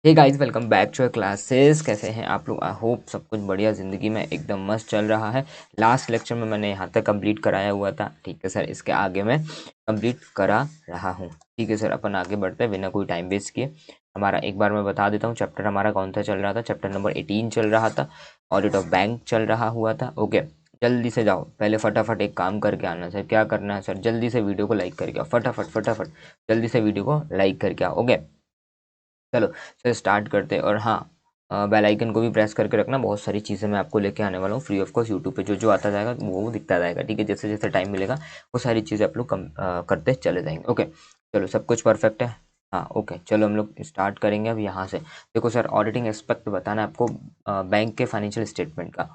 Hey guys, welcome back to classes. कैसे हैं आप लोग? आई होप सब कुछ बढ़िया, ज़िंदगी में एकदम मस्त चल रहा है। लास्ट लेक्चर में मैंने यहाँ तक कंप्लीट कराया हुआ था। ठीक है सर, इसके आगे मैं कंप्लीट करा रहा हूँ। ठीक है सर, अपन आगे बढ़ते हैं बिना कोई टाइम वेस्ट किए। हमारा एक बार मैं बता देता हूँ चैप्टर हमारा कौन सा चल रहा था। चैप्टर नंबर 18 चल रहा था, ऑडिट ऑफ बैंक चल रहा हुआ था। ओके, जल्दी से जाओ, पहले फटाफट एक काम करके आना सर। क्या करना है सर? जल्दी से वीडियो को लाइक करके आओ, फटाफट फटाफट जल्दी से वीडियो को लाइक करके आओ। ओके चलो सर, स्टार्ट करते हैं। और हाँ, बेल आइकन को भी प्रेस करके रखना। बहुत सारी चीज़ें मैं आपको लेके आने वाला हूँ फ्री ऑफ कॉस्ट। यूट्यूब पे जो जो आता जाएगा वो दिखता जाएगा। ठीक है, जैसे जैसे टाइम मिलेगा वो सारी चीज़ें आप लोग करते चले जाएंगे। ओके चलो, सब कुछ परफेक्ट है। हाँ ओके, चलो हम लोग स्टार्ट करेंगे अब यहाँ से। देखो सर, ऑडिटिंग एस्पेक्ट बताना है आपको बैंक के फाइनेंशियल स्टेटमेंट का।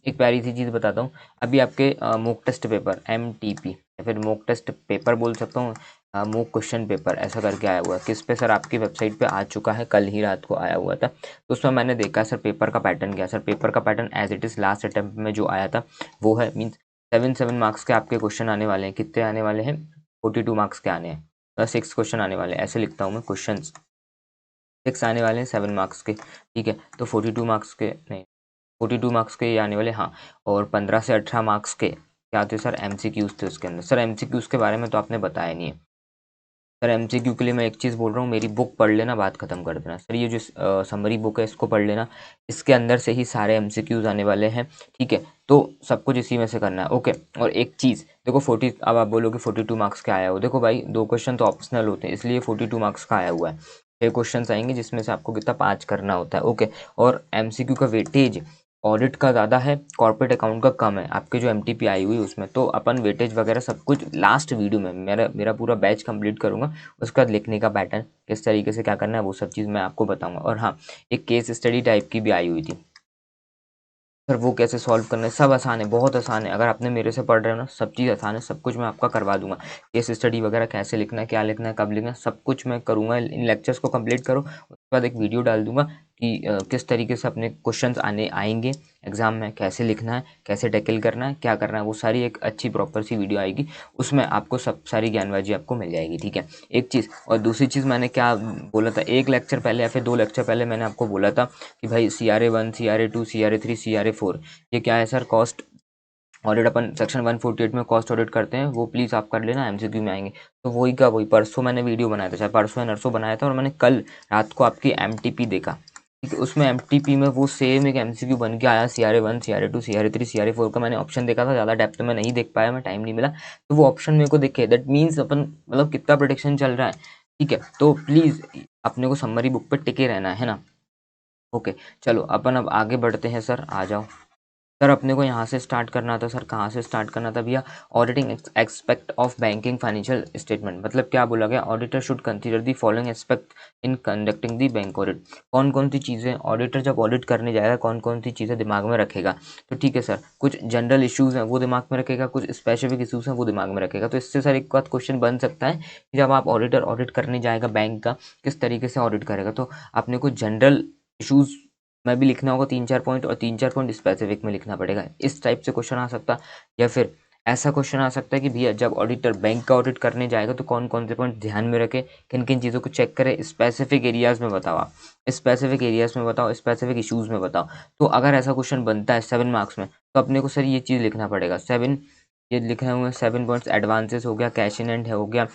एक प्यारी सी चीज़ बताता हूँ। अभी आपके मॉक टेस्ट पेपर MTP या फिर मॉक टेस्ट पेपर बोल सकता हूँ, मॉक क्वेश्चन पेपर ऐसा करके आया हुआ है। किस पे सर? आपकी वेबसाइट पे आ चुका है, कल ही रात को आया हुआ था। तो उसमें मैंने देखा सर पेपर का पैटर्न क्या है। सर पेपर का pattern as it is last attempt में जो आया था वो है। मीन्स 7 मार्क्स के आपके क्वेश्चन आने वाले हैं। कितने आने वाले हैं? 42 मार्क्स के आने हैं। 6 क्वेश्चन आने वाले हैं, ऐसे लिखता हूँ मैं। क्वेश्चन 6 आने वाले हैं 7 मार्क्स के। ठीक है, तो 42 मार्क्स के नहीं, 42 मार्क्स के ये आने वाले। हाँ, और 15 से 18 मार्क्स के क्या थे सर? MCQs थे उसके अंदर। सर MCQs के बारे में तो आपने बताया नहीं है। सर MCQ के लिए मैं एक चीज़ बोल रहा हूँ, मेरी बुक पढ़ लेना, बात खत्म कर देना। सर ये जो समरी बुक है इसको पढ़ लेना, इसके अंदर से ही सारे MCQs आने वाले हैं। ठीक है, तो सब कुछ इसी में से करना है। ओके, और एक चीज़ देखो, 40, अब आप बोलोगे 42 मार्क्स का आया हो। देखो भाई, 2 क्वेश्चन तो ऑप्शनल होते हैं, इसलिए 42 मार्क्स का आया हुआ है। 6 क्वेश्चन आएंगे जिसमें से आपको कितना 5 करना होता है। ओके, और MCQ का वेटेज ऑडिट का ज़्यादा है, कॉर्पोरेट अकाउंट का कम है। आपके जो MTP आई हुई उसमें तो अपन वेटेज वगैरह सब कुछ लास्ट वीडियो में मेरा पूरा बैच कंप्लीट करूंगा। उसके बाद लिखने का पैटर्न किस तरीके से क्या करना है वो सब चीज़ मैं आपको बताऊंगा। और हाँ, एक केस स्टडी टाइप की भी आई हुई थी सर, वो कैसे सॉल्व करना है? सब आसान है, बहुत आसान है। अगर आपने मेरे से पढ़ रहे हो ना, सब चीज़ आसान है, सब कुछ मैं आपका करवा दूंगा। केस स्टडी वगैरह कैसे लिखना है, क्या लिखना है, कब लिखना है, सब कुछ मैं करूंगा। इन लेक्चर्स को कंप्लीट करो, उसके बाद एक वीडियो डाल दूंगा कि किस तरीके से अपने क्वेश्चंस आएंगे एग्जाम में, कैसे लिखना है, कैसे टैकल करना है, क्या करना है, वो सारी एक अच्छी प्रॉपर सी वीडियो आएगी। उसमें आपको सब सारी ज्ञानबाजी आपको मिल जाएगी। ठीक है, एक चीज़। और दूसरी चीज़ मैंने क्या बोला था एक लेक्चर पहले या फिर 2 लेक्चर पहले, मैंने आपको बोला था कि भाई CRA 1, CRA 2, CRA 3, CRA 4 ये क्या है सर? Cost audit. अपन सेक्शन 148 में कॉस्ट ऑडिट करते हैं, वो प्लीज़ आप कर लेना, MCQ में आएंगे। तो वही का वही, परसों मैंने वीडियो बनाया था, शायद परसों या नरसों बनाया था, और मैंने कल रात को आपकी MTP देखा। ठीक है, उसमें MTP में वो सेम एक MCQ बन के आया। CRA 1, CRA 2, CRA 3, CRA 4 का मैंने ऑप्शन देखा था। ज़्यादा डेप्थ में नहीं देख पाया मैं, टाइम नहीं मिला। तो वो ऑप्शन मेरे को दिखे, दैट मीन्स अपन मतलब कितना प्रोडिक्शन चल रहा है। ठीक है, तो प्लीज़ अपने को समरी बुक पर टिके रहना है ना। ओके चलो, अपन अब आगे बढ़ते हैं सर, आ जाओ। सर अपने को यहाँ से स्टार्ट करना था। सर कहाँ से स्टार्ट करना था भैया? Auditing expect of banking financial statement. मतलब क्या बोला गया? Auditor should consider the following aspect in conducting the bank audit. कौन कौन सी चीज़ें ऑडिटर जब ऑडिट करने जाएगा, कौन कौन सी चीज़ें दिमाग में रखेगा? तो ठीक है सर, कुछ जनरल इश्यूज़ हैं वो दिमाग में रखेगा, कुछ स्पेसिफिक इश्यूज़ हैं वो दिमाग में रखेगा। तो इससे सर एक बात क्वेश्चन बन सकता है कि जब आप ऑडिटर ऑडिट करने जाएगा बैंक का, किस तरीके से ऑडिट करेगा? तो अपने को जनरल इश्यूज़ में भी लिखना होगा 3-4 पॉइंट, और 3-4 पॉइंट स्पेसिफिक में लिखना पड़ेगा। इस टाइप से क्वेश्चन आ सकता है। या फिर ऐसा क्वेश्चन आ सकता है कि भैया जब ऑडिटर बैंक का ऑडिट करने जाएगा तो कौन कौन से पॉइंट ध्यान में रखे, किन किन चीज़ों को चेक करे, स्पेसिफिक एरियाज में बताओ। आप स्पेसिफिक एरियाज में बताओ, स्पेसिफिक इशूज़ में बताओ। तो अगर ऐसा क्वेश्चन बनता है 7 मार्क्स में, तो अपने को सर ये चीज़ लिखना पड़ेगा। 7 ये लिखे हुए हैं 7 पॉइंट्स। एडवांसेस हो गया, कैश इन हैंड हो गया,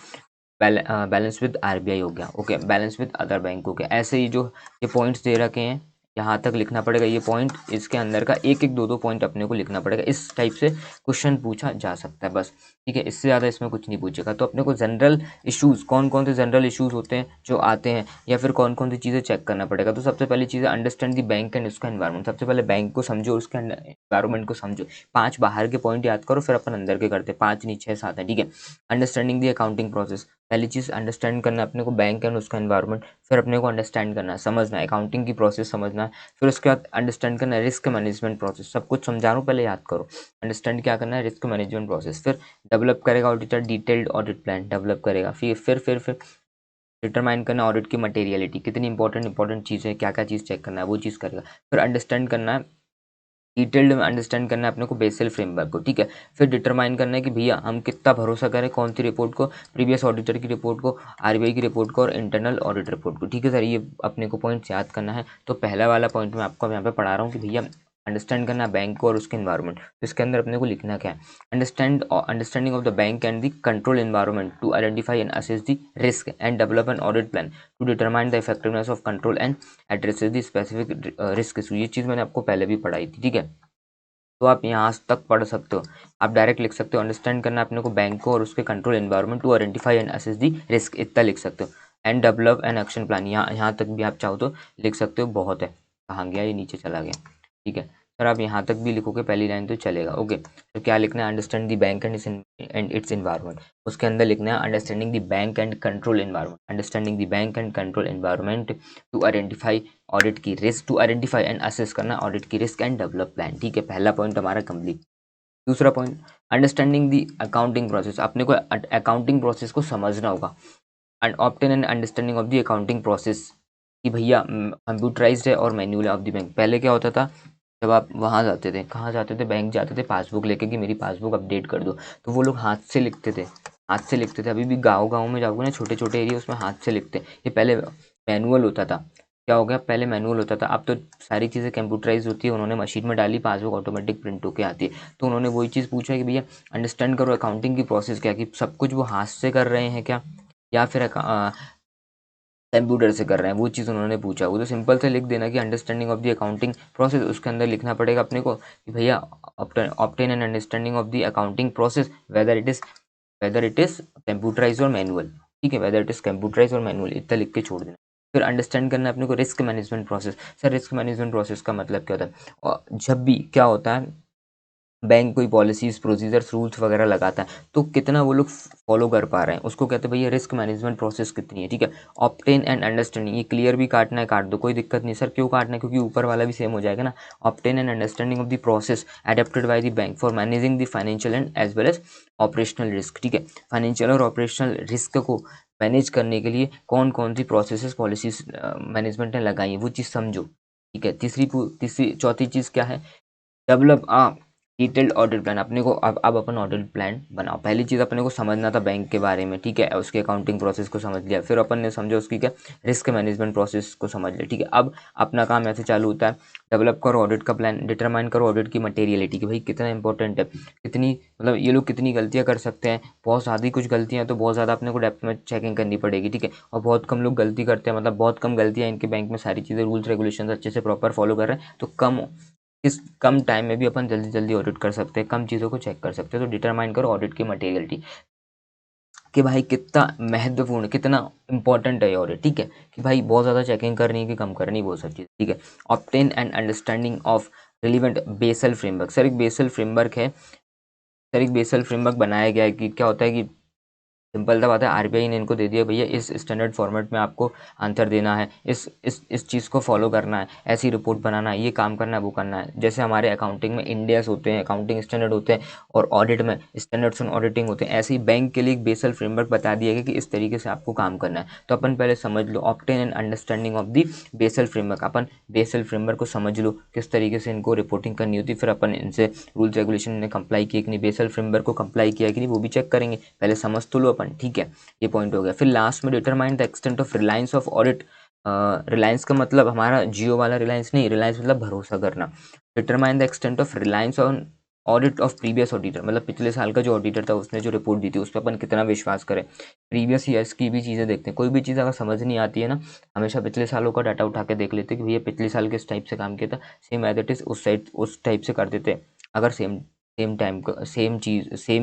बैलेंस विद RBI हो गया। Okay, balance with other bank हो गया। ऐसे ही जो ये पॉइंट्स दे रखे हैं यहाँ तक लिखना पड़ेगा। ये पॉइंट, इसके अंदर का एक एक 2-2 पॉइंट अपने को लिखना पड़ेगा। इस टाइप से क्वेश्चन पूछा जा सकता है बस। ठीक है, इससे ज़्यादा इसमें कुछ नहीं पूछेगा। तो अपने को जनरल इश्यूज़, कौन कौन से जनरल इश्यूज़ होते हैं जो आते हैं, या फिर कौन कौन सी चीज़ें चेक करना पड़ेगा। तो सबसे पहली चीज़ है अंडरस्टैंड दी बैंक एंड उसका एनवायरमेंट। सबसे पहले बैंक को समझो, उसके एनवायरमेंट को समझो। 5 बाहर के पॉइंट याद करो, फिर अपन अंदर के करते हैं। 5 नहीं, 6-7 है। ठीक है, अंडरस्टैंडिंग दी अकाउंटिंग प्रोसेस। पहली चीज़ अंडरस्टैंड करना है अपने को बैंक एंड उसका एनवायरनमेंट। फिर अपने को अंडरस्टैंड करना है, समझना है, अकाउंटिंग की प्रोसेस समझना है। फिर उसके बाद अंडरस्टैंड करना है रिस्क मैनेजमेंट प्रोसेस। सब कुछ समझा रहा हूँ, पहले याद करो। अंडरस्टैंड क्या करना है? Risk management process. फिर डेवलप करेगा auditor detailed audit plan develop करेगा। फिर डिटरमाइन करना ऑडिट की मटेरियलिटी, कितनी इंपॉर्टेंट चीज़ है, क्या क्या चीज़ चेक करना है, वो चीज़ करेगा। फिर अंडरस्टैंड करना है डिटेल्ड में अंडरस्टैंड करना है अपने को बेसल फ्रेमवर्क को, ठीक है। फिर डिटरमाइन करना है कि भैया हम कितना भरोसा करें कौन सी रिपोर्ट को, प्रीवियस ऑडिटर की रिपोर्ट को, आरबीआई की रिपोर्ट को और इंटरनल ऑडिट रिपोर्ट को, ठीक है सर। ये अपने को पॉइंट्स याद करना है। तो पहला वाला पॉइंट मैं आपको यहाँ पे पढ़ा रहा हूँ कि भैया अंडरस्टैंड करना बैंक को और उसके इन्वायरमेंट। तो इसके अंदर अपने को लिखना क्या है, understanding of the bank and the control environment to identify and assess the risk and develop an audit plan to determine the effectiveness of control and addresses the specific risk issue. ये चीज़ मैंने आपको पहले भी पढ़ाई थी, ठीक है। तो आप यहाँ तक पढ़ सकते हो, आप डायरेक्ट लिख सकते हो अंडरस्टैंड करना अपने को बैंक को और उसके control environment to identify and assess the risk, इतना लिख सकते हो। And develop an action plan, यहाँ तक भी आप चाहो तो लिख सकते हो, बहुत है। कहाँ गया ये, नीचे चला गया, ठीक है सर। आप यहाँ तक भी लिखोगे पहली लाइन तो चलेगा, ओके। तो क्या लिखना है, understand the bank and its environment. उसके अंदर लिखना है understanding the bank and control environment, understanding the bank and control environment to identify audit की risk, to identify and assess करना ऑडिट की रिस्क एंड डेवलप प्लान, ठीक है। पहला पॉइंट हमारा कंप्लीट। दूसरा point, understanding the accounting process, अपने को अकाउंटिंग प्रोसेस को समझना होगा। And obtain an understanding of the accounting process कि भैया कंप्यूटराइज्ड है और मैनुअल ऑफ द बैंक। पहले क्या होता था, जब आप वहाँ जाते थे, कहाँ जाते थे, बैंक जाते थे पासबुक लेके कि मेरी पासबुक अपडेट कर दो, तो वो लोग हाथ से लिखते थे, हाथ से लिखते थे। अभी भी गाँव में जाओगे ना, छोटे छोटे एरिया, उसमें हाथ से लिखते। ये पहले मैनुअल होता था। क्या हो गया, पहले मैनुअल होता था, अब तो सारी चीज़ें कंप्यूटराइज होती है। उन्होंने मशीन में डाली, पासबुक ऑटोमेटिक प्रिंट होके आती है। तो उन्होंने वही चीज़ पूछा है कि भैया अंडरस्टैंड करो अकाउंटिंग की प्रोसेस क्या, कि सब कुछ वो हाथ से कर रहे हैं क्या, या फिर कंप्यूटर से कर रहे हैं, वो चीज़ उन्होंने पूछा। वो तो सिंपल से लिख देना कि understanding of the accounting process, उसके अंदर लिखना पड़ेगा अपने को कि भैया obtain an understanding of the accounting process whether it is computerize और मैनुअल, ठीक है, वेदर इट इज कंप्यूटराइज और मैनुअल, इतना लिख के छोड़ देना। फिर अंडरस्टैंड करना है अपने को risk management process. Sir risk management process का मतलब क्या होता है, और जब भी क्या होता है बैंक कोई पॉलिसीज प्रोसीजर्स रूल्स वगैरह लगाता है, तो कितना वो लोग फॉलो कर पा रहे हैं, उसको कहते हैं भैया रिस्क मैनेजमेंट प्रोसेस कितनी है, ठीक है। ऑब्टेन एंड अंडरस्टैंडिंग, ये क्लियर भी काटना है काट दो, कोई दिक्कत नहीं। सर क्यों काटना है, क्योंकि ऊपर वाला भी सेम हो जाएगा ना। Obtain and understanding of the process adapted by the bank for managing the financial and as well as operational risk, ठीक है। फाइनेंशियल और ऑपरेशनल रिस्क को मैनेज करने के लिए कौन कौन सी प्रोसेस पॉलिसीज मैनेजमेंट ने लगाई है, वो चीज़ समझो, ठीक है। तीसरी चौथी चीज़ क्या है, डेवलप डिटेल्ड ऑडिट प्लान। अपने को अब अपन ऑडिट प्लान बनाओ। पहली चीज़ अपने को समझना था बैंक के बारे में, ठीक है, उसके अकाउंटिंग प्रोसेस को समझ लिया। फिर अपन ने समझा उसकी क्या रिस्क मैनेजमेंट प्रोसेस को समझ लिया, ठीक है। अब अपना काम ऐसे चालू होता है, डेवलप करो ऑडिट का प्लान, डिटरमाइन करो ऑडिट की मटेरियलिटी कि भाई कितना इंपॉर्टेंट है, कितनी मतलब ये लोग कितनी गलतियाँ कर सकते हैं। बहुत ज़्यादा कुछ गलतियाँ तो बहुत ज़्यादा अपने को डेप्थ में चेकिंग करनी पड़ेगी, ठीक है। और बहुत कम लोग गलती करते हैं, मतलब बहुत कम गलतियाँ इनके बैंक में, सारी चीज़ें रूल्स रेगुलेशन अच्छे से प्रॉपर फॉलो कर रहे हैं, तो इस कम टाइम में भी अपन जल्दी जल्दी ऑडिट कर सकते हैं, कम चीज़ों को चेक कर सकते हैं। तो डिटरमाइन करो ऑडिट की मटेरियलिटी कि भाई कितना महत्वपूर्ण, कितना इंपॉर्टेंट है ऑडिट, ठीक है, कि भाई बहुत ज़्यादा चेकिंग करनी है कि कम करनी है, वो सब चीज़, ठीक है। Obtain and understanding of relevant Basel framework. Sir एक बेसल फ्रेमवर्क है, सर एक बेसल फ्रेमवर्क बनाया गया है कि क्या होता है कि सिंपल सा बात है, आरबीआई ने इनको दे दिया भैया इस स्टैंडर्ड फॉर्मेट में आपको आंसर देना है, इस चीज़ को फॉलो करना है, ऐसी रिपोर्ट बनाना है, ये काम करना है, वो करना है। जैसे हमारे अकाउंटिंग में इंडियास होते हैं, अकाउंटिंग स्टैंडर्ड होते हैं, और ऑडिट में स्टैंडर्ड्स ऑन ऑडिटिंग होते हैं, ऐसे ही बैंक के लिए एक बेसल फ्रेमवर्क बता दिया गया कि इस तरीके से आपको काम करना है। तो अपन पहले समझ लो obtain and understanding of the Basel framework. अपन बेसल फ्रेमवर्क को समझ लो किस तरीके से इनको रिपोर्टिंग करनी होती है, फिर अपन इनसे रूल्स रेगुलेशन ने कंप्लाई किया कि नहीं, बेसल फ्रेमवर्क को कंप्लाई किया कि नहीं, वो भी चेक करेंगे। पहले समझ तो लो अपन, ठीक है, ये पॉइंट हो गया। फिर लास्ट में determine the extent of Reliance of audit. Reliance का मतलब हमारा जियो वाला रिलायंस नहीं, रिलायंस मतलब भरोसा करना। Determine the extent of reliance on audit of previous auditor, मतलब पिछले साल का जो ऑडिटर था उसने जो रिपोर्ट दी थी उस पर अपन कितना विश्वास करें। प्रीवियस ईयर्स की भी चीज़ें देखते हैं, कोई भी चीज़ अगर समझ नहीं आती है ना, हमेशा पिछले सालों का डाटा उठा के देख लेते हैं कि भैया पिछले साल किस टाइप से काम किया था, सेम एज इट इज उस टाइप से कर देते हैं। अगर सेम टाइम सेम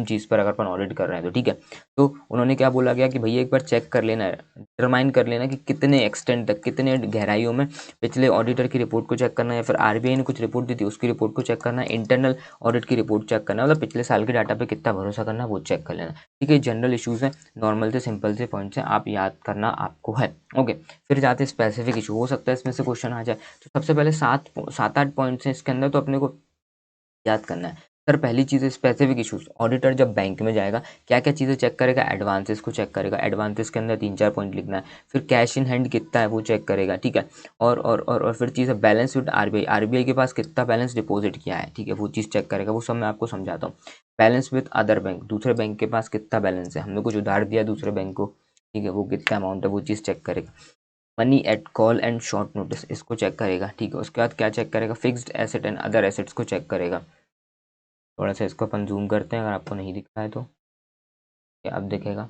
चीज़ पर अगर अपन ऑडिट कर रहे हैं तो, ठीक है। तो उन्होंने क्या बोला गया कि भैया एक बार चेक कर लेना है, डिटरमाइन कर लेना कि कितने एक्सटेंट तक, कितने गहराइयों में पिछले ऑडिटर की रिपोर्ट को चेक करना है, या फिर आरबीआई ने कुछ रिपोर्ट दी थी उसकी रिपोर्ट को चेक करना है, इंटरनल ऑडिट की रिपोर्ट चेक करना है, मतलब पिछले साल के डाटा पे कितना भरोसा करना है वो चेक कर लेना, ठीक है। जनरल इशूज़ हैं, नॉर्मल से सिंपल से पॉइंट्स हैं, आप याद करना आपको है, ओके। फिर जाते स्पेसिफिक इशू, हो सकता है इसमें से क्वेश्चन आ जाए। तो सबसे पहले सात आठ पॉइंट्स हैं इसके अंदर, तो अपने को याद करना है। सर पहली चीज़ है स्पेसिफिक इशूज़। ऑडिटर जब बैंक में जाएगा क्या क्या चीज़ें चेक करेगा, एडवांसेस को चेक करेगा, एडवांसेस के अंदर 3-4 पॉइंट लिखना है, फिर कैश इन हैंड कितना है वो चेक करेगा, ठीक है। और फिर चीज़ है बैलेंस विद आरबीआई, आरबीआई के पास कितना बैलेंस डिपॉजिट किया है, ठीक है, वो चीज़ चेक करेगा। वो सब मैं आपको समझाता हूँ। बैलेंस विद अदर बैंक, दूसरे बैंक के पास कितना बैलेंस है, हमने कुछ उधार दिया दूसरे बैंक को, ठीक है, वो कितना अमाउंट है वो चीज़ चेक करेगा। Money at call and short notice इसको चेक करेगा, ठीक है। उसके बाद क्या चेक करेगा, fixed asset and other assets को चेक करेगा। थोड़ा सा इसको अपन जूम करते हैं, अगर आपको नहीं दिख रहा है तो क्या अब दिखेगा,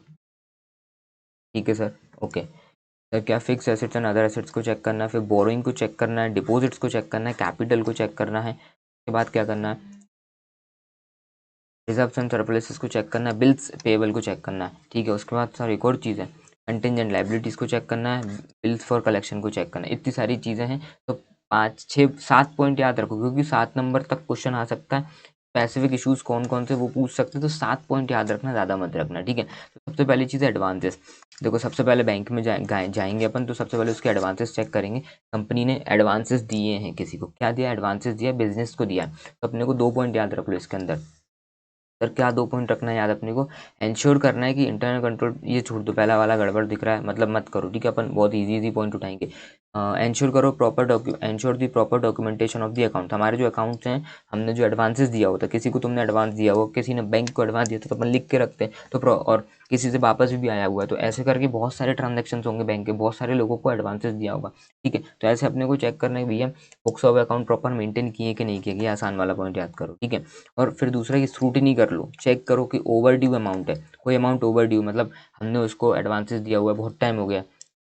ठीक है सर, ओके। सर क्या fix assets and other assets को चेक करना है, फिर बोरोइंग को चेक करना है, डिपॉजिट्स को चेक करना है, कैपिटल को चेक करना है। उसके बाद क्या करना है, रिजर्व्स एंड सरप्लसेस को चेक करना है, बिल्स पेबल को चेक करना है, ठीक है। उसके बाद सर एक और चीज़ है, कंटिंजेंट लाइबिलिटीज़ को चेक करना है, बिल्स फॉर कलेक्शन को चेक करना है। इतनी सारी चीज़ें हैं, तो 5-6-7 पॉइंट याद रखो, क्योंकि 7 नंबर तक क्वेश्चन आ सकता है। स्पेसिफिक इशूज़ कौन कौन से वो पूछ सकते हैं, तो 7 पॉइंट याद रखना, ज़्यादा मत रखना, ठीक है। तो सबसे पहली चीज़ है एडवांसेस। देखो सबसे पहले बैंक में जाएंगे अपन, तो सबसे पहले उसके एडवांसेस चेक करेंगे। कंपनी ने एडवांसेस दिए हैं, किसी को क्या दिया, एडवांसेस दिया, बिजनेस को दिया, तो अपने को 2 पॉइंट याद रख लो इसके अंदर। सर क्या 2 पॉइंट रखना है याद अपने को, इंश्योर करना है कि इंटरनल कंट्रोल, ये छोड़ दो, पहला वाला गड़बड़ दिख रहा है, मतलब मत करो, ठीक है। अपन बहुत इजी पॉइंट उठाएंगे। इंश्योर करो ensure the proper documentation of the account. हमारे जो अकाउंट्स हैं, हमने जो एडवांसेस दिया होता है, किसी को तुमने एडवांस दिया हो, किसी ने बैंक को एडवांस दिया था, तो अपन लिख के रखते हैं, और किसी से वापस भी आया हुआ है, तो ऐसे करके बहुत सारे ट्रांजेक्शन होंगे बैंक के, बहुत सारे लोगों को एडवांसेस दिया होगा, ठीक है। तो ऐसे अपने को चेक करना है भैया books of account proper maintain किए कि नहीं किए, आसान वाला पॉइंट याद करो, ठीक है। और फिर दूसरा की स्क्रूटिनी कर लो, चेक करो कि ओवर ड्यू अमाउंट है, कोई अमाउंट ओवर ड्यू, मतलब हमने उसको एडवांसेस दिया हुआ है, बहुत टाइम हो गया,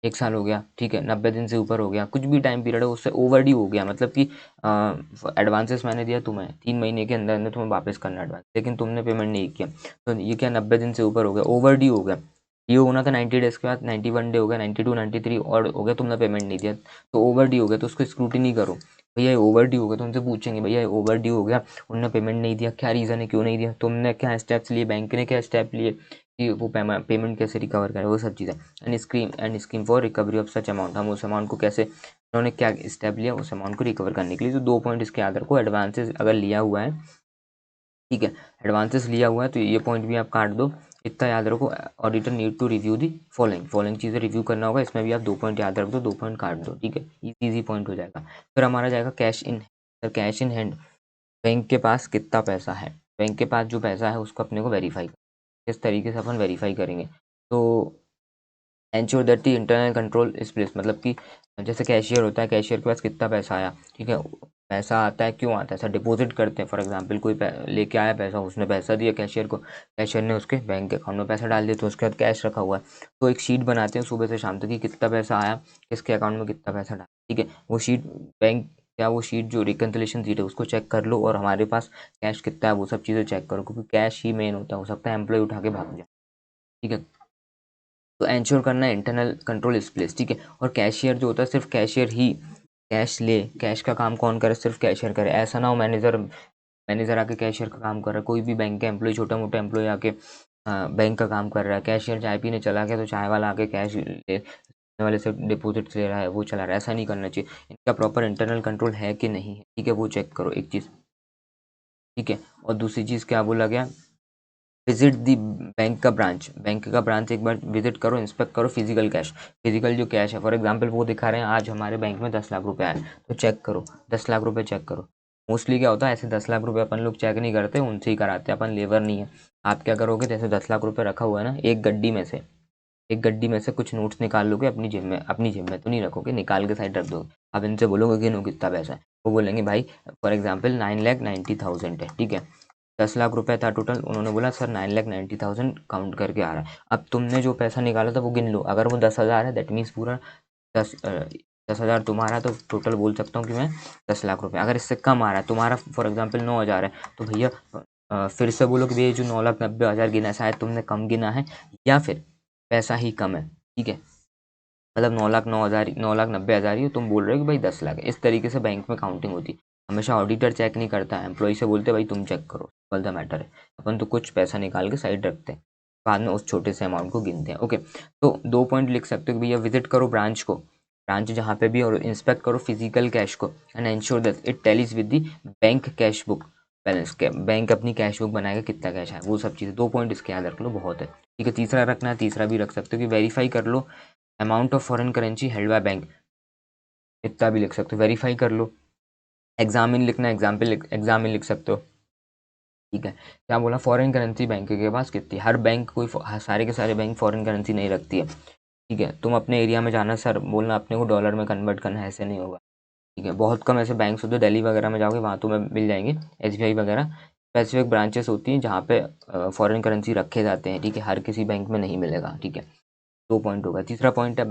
1 साल हो गया, ठीक है, 90 दिन से ऊपर हो गया, कुछ भी टाइम पीरियड है, उससे ओवर ड्यू हो गया, मतलब कि एडवांसेस मैंने दिया तुम्हें 3 महीने के अंदर अंदर तुम्हें वापस करना एडवांस, लेकिन तुमने पेमेंट नहीं किया, तो ये क्या 90 दिन से ऊपर हो गया, ओवर ड्यू हो गया। ये होना था 90 डेज के बाद, 91 डे हो गया, 92 93 और हो गया, तुमने पेमेंट नहीं दिया, तो ओवर ड्यू हो गया, तो उसको स्क्रूटिनी करो, भैया ओवर ड्यू हो गया, तुमसे पूछेंगे भैया ओवर ड्यू हो गया, उन्होंने पेमेंट नहीं दिया, क्या रीज़न है, क्यों नहीं दिया, तुमने क्या स्टेप्स लिए, बैंक ने क्या स्टेप लिए कि वो पेमेंट कैसे रिकवर करे, वो सब चीज़ें। And scheme for recovery of such amount, हम उस अमाउंट को कैसे, उन्होंने क्या स्टेप लिया उस अमाउंट को रिकवर करने के लिए। तो 2 पॉइंट इसके याद रखो, एडवांसेस अगर लिया हुआ है, ठीक है, एडवांसेस लिया हुआ है, तो ये पॉइंट भी आप काट दो, इतना याद रखो। Auditor need to review the following चीज़ें रिव्यू करना होगा, इसमें भी आप 2 पॉइंट याद रख दो, 2 पॉइंट काट दो, ठीक है, इजी पॉइंट हो जाएगा। फिर हमारा जाएगा cash in. Sir cash in hand, bank के पास कितना पैसा है, बैंक के पास जो पैसा है उसको अपने को वेरीफाई, किस तरीके से अपन वेरीफाई करेंगे, तो ensure that the internal control is place, मतलब कि जैसे कैशियर होता है, कैशियर के पास कितना पैसा आया, ठीक है, पैसा आता है क्यों आता है, सर डिपॉजिट करते हैं, फॉर एग्जांपल कोई लेके आया पैसा, उसने पैसा दिया कैशियर को, कैशियर ने उसके बैंक अकाउंट में पैसा डाल दिया, तो उसके बाद कैश रखा हुआ है, तो एक शीट बनाते हैं सुबह से शाम तक कि कितना पैसा आया, किसके अकाउंट में कितना पैसा डाला, ठीक है। वो शीट बैंक, क्या वो शीट जो रिकन्सिलेशन शीट है उसको चेक कर लो, और हमारे पास कैश कितना है वो सब चीज़ें चेक करो, क्योंकि कैश ही मेन होता है, हो सकता है एम्प्लॉय उठा के भाग जाए, ठीक है। तो एंश्योर करना है इंटरनल कंट्रोल इस प्लेस, ठीक है। और कैशियर जो होता है, सिर्फ कैशियर ही कैश ले, कैश का काम कौन करे, सिर्फ कैशियर करे, ऐसा ना हो मैनेजर मैनेजर आके कैशियर का काम कर रहा है, कोई भी बैंक का एम्प्लॉय, छोटा मोटा एम्प्लॉय आके बैंक का काम कर रहा है, कैशियर चाय पीने चला गया तो चाय वाला आके कैश ले वाले से डिपॉजिट ले रहा है, वो चला रहा है, ऐसा नहीं करना चाहिए। इनका प्रॉपर इंटरनल कंट्रोल है कि नहीं है, ठीक है, वो चेक करो, एक चीज़, ठीक है। और दूसरी चीज़ क्या बोला गया, विजिट दी बैंक का ब्रांच एक बार विजिट करो, इंस्पेक्ट करो फिजिकल कैश, फिजिकल जो कैश है, फॉर एग्जांपल वो दिखा रहे हैं आज हमारे बैंक में 10 लाख रुपए आए, तो चेक करो, 10 लाख रुपए चेक करो। मोस्टली क्या होता है, ऐसे 10 लाख रुपए अपन लोग चेक नहीं करते, उनसे ही कराते हैं, अपन लेबर नहीं है। आप क्या करोगे, जैसे 10 लाख रुपए रखा हुआ है ना, एक गड्डी में से कुछ नोट्स निकाल लोगे, अपनी जेब में तो नहीं रखोगे, निकाल के साइड रख दोगे, आप इनसे बोलोगे गिनो कितना पैसा है, वो बोलेंगे भाई फॉर एग्जाम्पल 9,90,000 है, ठीक है, 10 लाख रुपए था टोटल, उन्होंने बोला सर 9,90,000 काउंट करके आ रहा है। अब तुमने जो पैसा निकाला था वो गिन लो, अगर वो 10,000 है दैट मीन्स पूरा 10,000 तुम्हारा है, तो टोटल बोल सकता हूँ कि मैं 10 लाख रुपए। अगर इससे कम आ रहा है तुम्हारा, फॉर एग्जाम्पल 9,000 है, तो भैया फिर से बोलो कि भैया जो 9,90,000 गिना है शायद तुमने कम गिना है, या फिर पैसा ही कम है, ठीक है, मतलब 9,90,000 ही हो, तुम बोल रहे हो कि भाई 10 लाख है, इस तरीके से बैंक में काउंटिंग होती है। हमेशा ऑडिटर चेक नहीं करता है, एम्प्लॉय से बोलते भाई तुम चेक करो, सिंपल द मैटर है। अपन तो कुछ पैसा निकाल के साइड रखते हैं, बाद में उस छोटे से अमाउंट को गिनते हैं, ओके। तो 2 पॉइंट लिख सकते हो कि भैया विजिट करो ब्रांच को, ब्रांच जहाँ पे भी, और इंस्पेक्ट करो फिजिकल कैश को, and ensure that it tallies with the bank cash book, balance के बैंक अपनी कैश बुक बनाएगा कितना कैश है, वो सब चीज़ें 2 पॉइंट इसके याद रख लो, बहुत है। ठीक है, तीसरा रखना है, तीसरा भी रख सकते हो कि वेरीफाई कर लो amount of foreign currency held by bank, इतना भी लिख सकते हो, वेरीफाई कर लो। एग्जामिन लिखना है, एग्जामिन लिख सकते हो। ठीक है, क्या बोला, फॉरेन करेंसी बैंक के पास कितनी, हर बैंक कोई सारे के सारे बैंक फॉरेन करेंसी नहीं रखती है। ठीक है, तुम अपने एरिया में जाना सर बोलना अपने को डॉलर में कन्वर्ट करना है, ऐसे नहीं होगा। ठीक है, बहुत कम ऐसे बैंक्स होते हैं, दिल्ली वगैरह में जाओगे वहाँ तुम्हें मिल जाएंगे, एसबीआई वगैरह स्पेसिफिक ब्रांचेस होती हैं जहाँ पे फॉरेन करेंसी रखे जाते हैं। ठीक है, हर किसी बैंक में नहीं मिलेगा। ठीक है, 2 पॉइंट होगा। तीसरा पॉइंट है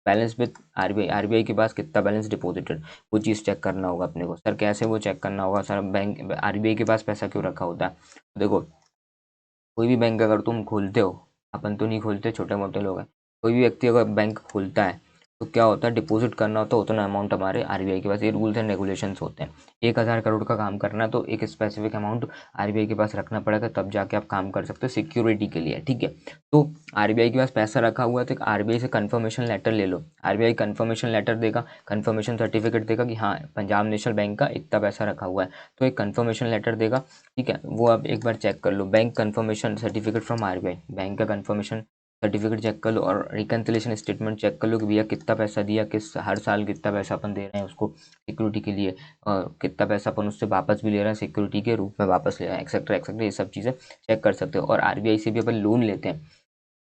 बैलेंस विद आरबीआई, आरबीआई के पास कितना बैलेंस डिपॉजिटेड, वो चीज़ चेक करना होगा अपने को। सर कैसे वो चेक करना होगा, सर बैंक आरबीआई के पास पैसा क्यों रखा होता है, देखो कोई भी बैंक अगर तुम खोलते हो, अपन तो नहीं खोलते, छोटे मोटे लोग हैं, कोई भी व्यक्ति अगर बैंक खोलता है तो क्या होता है, डिपॉजिट करना होता है उतना अमाउंट हमारे आरबीआई के पास, ये रूल्स एंड रेगुलेशंस होते हैं। 1,000 करोड़ का काम करना है तो एक स्पेसिफिक अमाउंट आरबीआई के पास रखना पड़ेगा, तब जाके आप काम कर सकते हो सिक्योरिटी के लिए। ठीक है, तो आरबीआई के पास पैसा रखा हुआ है तो आरबीआई से कंफर्मेशन लेटर ले लो, आरबीआई कंफर्मेशन लेटर देगा, कंफर्मेशन सर्टिफिकेट देगा कि हाँ पंजाब नेशनल बैंक का इतना पैसा रखा हुआ है, तो एक कंफर्मेशन लेटर देगा। ठीक है, वो आप एक बार चेक कर लो, bank confirmation certificate from RBI, bank का कंफर्मेशन सर्टिफिकेट चेक कर लो, और रिकन्सिलेशन स्टेटमेंट चेक कर लो कि भैया कितना पैसा दिया, किस हर साल कितना पैसा अपन दे रहे हैं उसको सिक्योरिटी के लिए, और कितना पैसा अपन उससे वापस भी ले रहे हैं सिक्योरिटी के रूप में वापस ले रहे हैं, एक्सेट्रा एक्सेट्रा, ये सब चीज़ें चेक कर सकते हो। और आरबीआई से भी अपन लोन लेते हैं,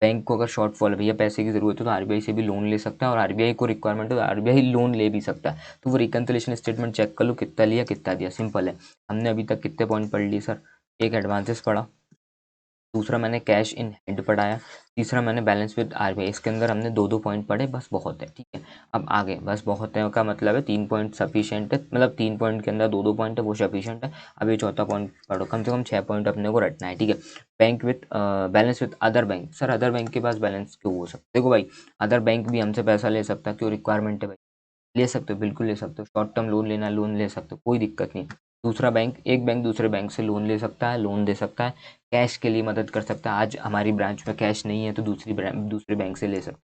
बैंक को अगर शॉर्टफॉल है भैया पैसे की ज़रूरत है तो आरबीआई से भी लोन ले सकता है, और आरबीआई को रिक्वायरमेंट है तो आरबीआई लोन ले भी सकता है। तो वो रिकन्सिलेशन स्टेटमेंट चेक कर लो कितना लिया कितना दिया, सिंपल है। हमने अभी तक कितने पॉइंट पढ़ लिए सर, एक एडवांसेस पढ़ा, दूसरा मैंने कैश इन हैंड पढ़ाया, तीसरा मैंने बैलेंस विद आरबीआई, इसके अंदर हमने 2-2 पॉइंट पढ़े, बस बहुत है। ठीक है, अब आगे बस बहुत है का मतलब है 3 पॉइंट सफिशिएंट है, मतलब 3 पॉइंट के अंदर 2-2 पॉइंट है वो सफिशिएंट है। अभी चौथा पॉइंट पढ़ो, कम से कम 6 पॉइंट अपने को रटना है। ठीक है, bank with balance with other bank, sir other bank के पास बैलेंस क्यों हो सकता है, देखो भाई अदर बैंक भी हमसे पैसा ले सकता है, क्यों रिक्वायरमेंट है भाई, ले सकते हो, बिल्कुल ले सकते हो, शॉर्ट टर्म लोन लेना लोन ले सकते हो, कोई दिक्कत नहीं। दूसरा बैंक, एक बैंक दूसरे बैंक से लोन ले सकता है, लोन दे सकता है, कैश के लिए मदद कर सकता है, आज हमारी ब्रांच में कैश नहीं है तो दूसरे बैंक से ले सकते हो।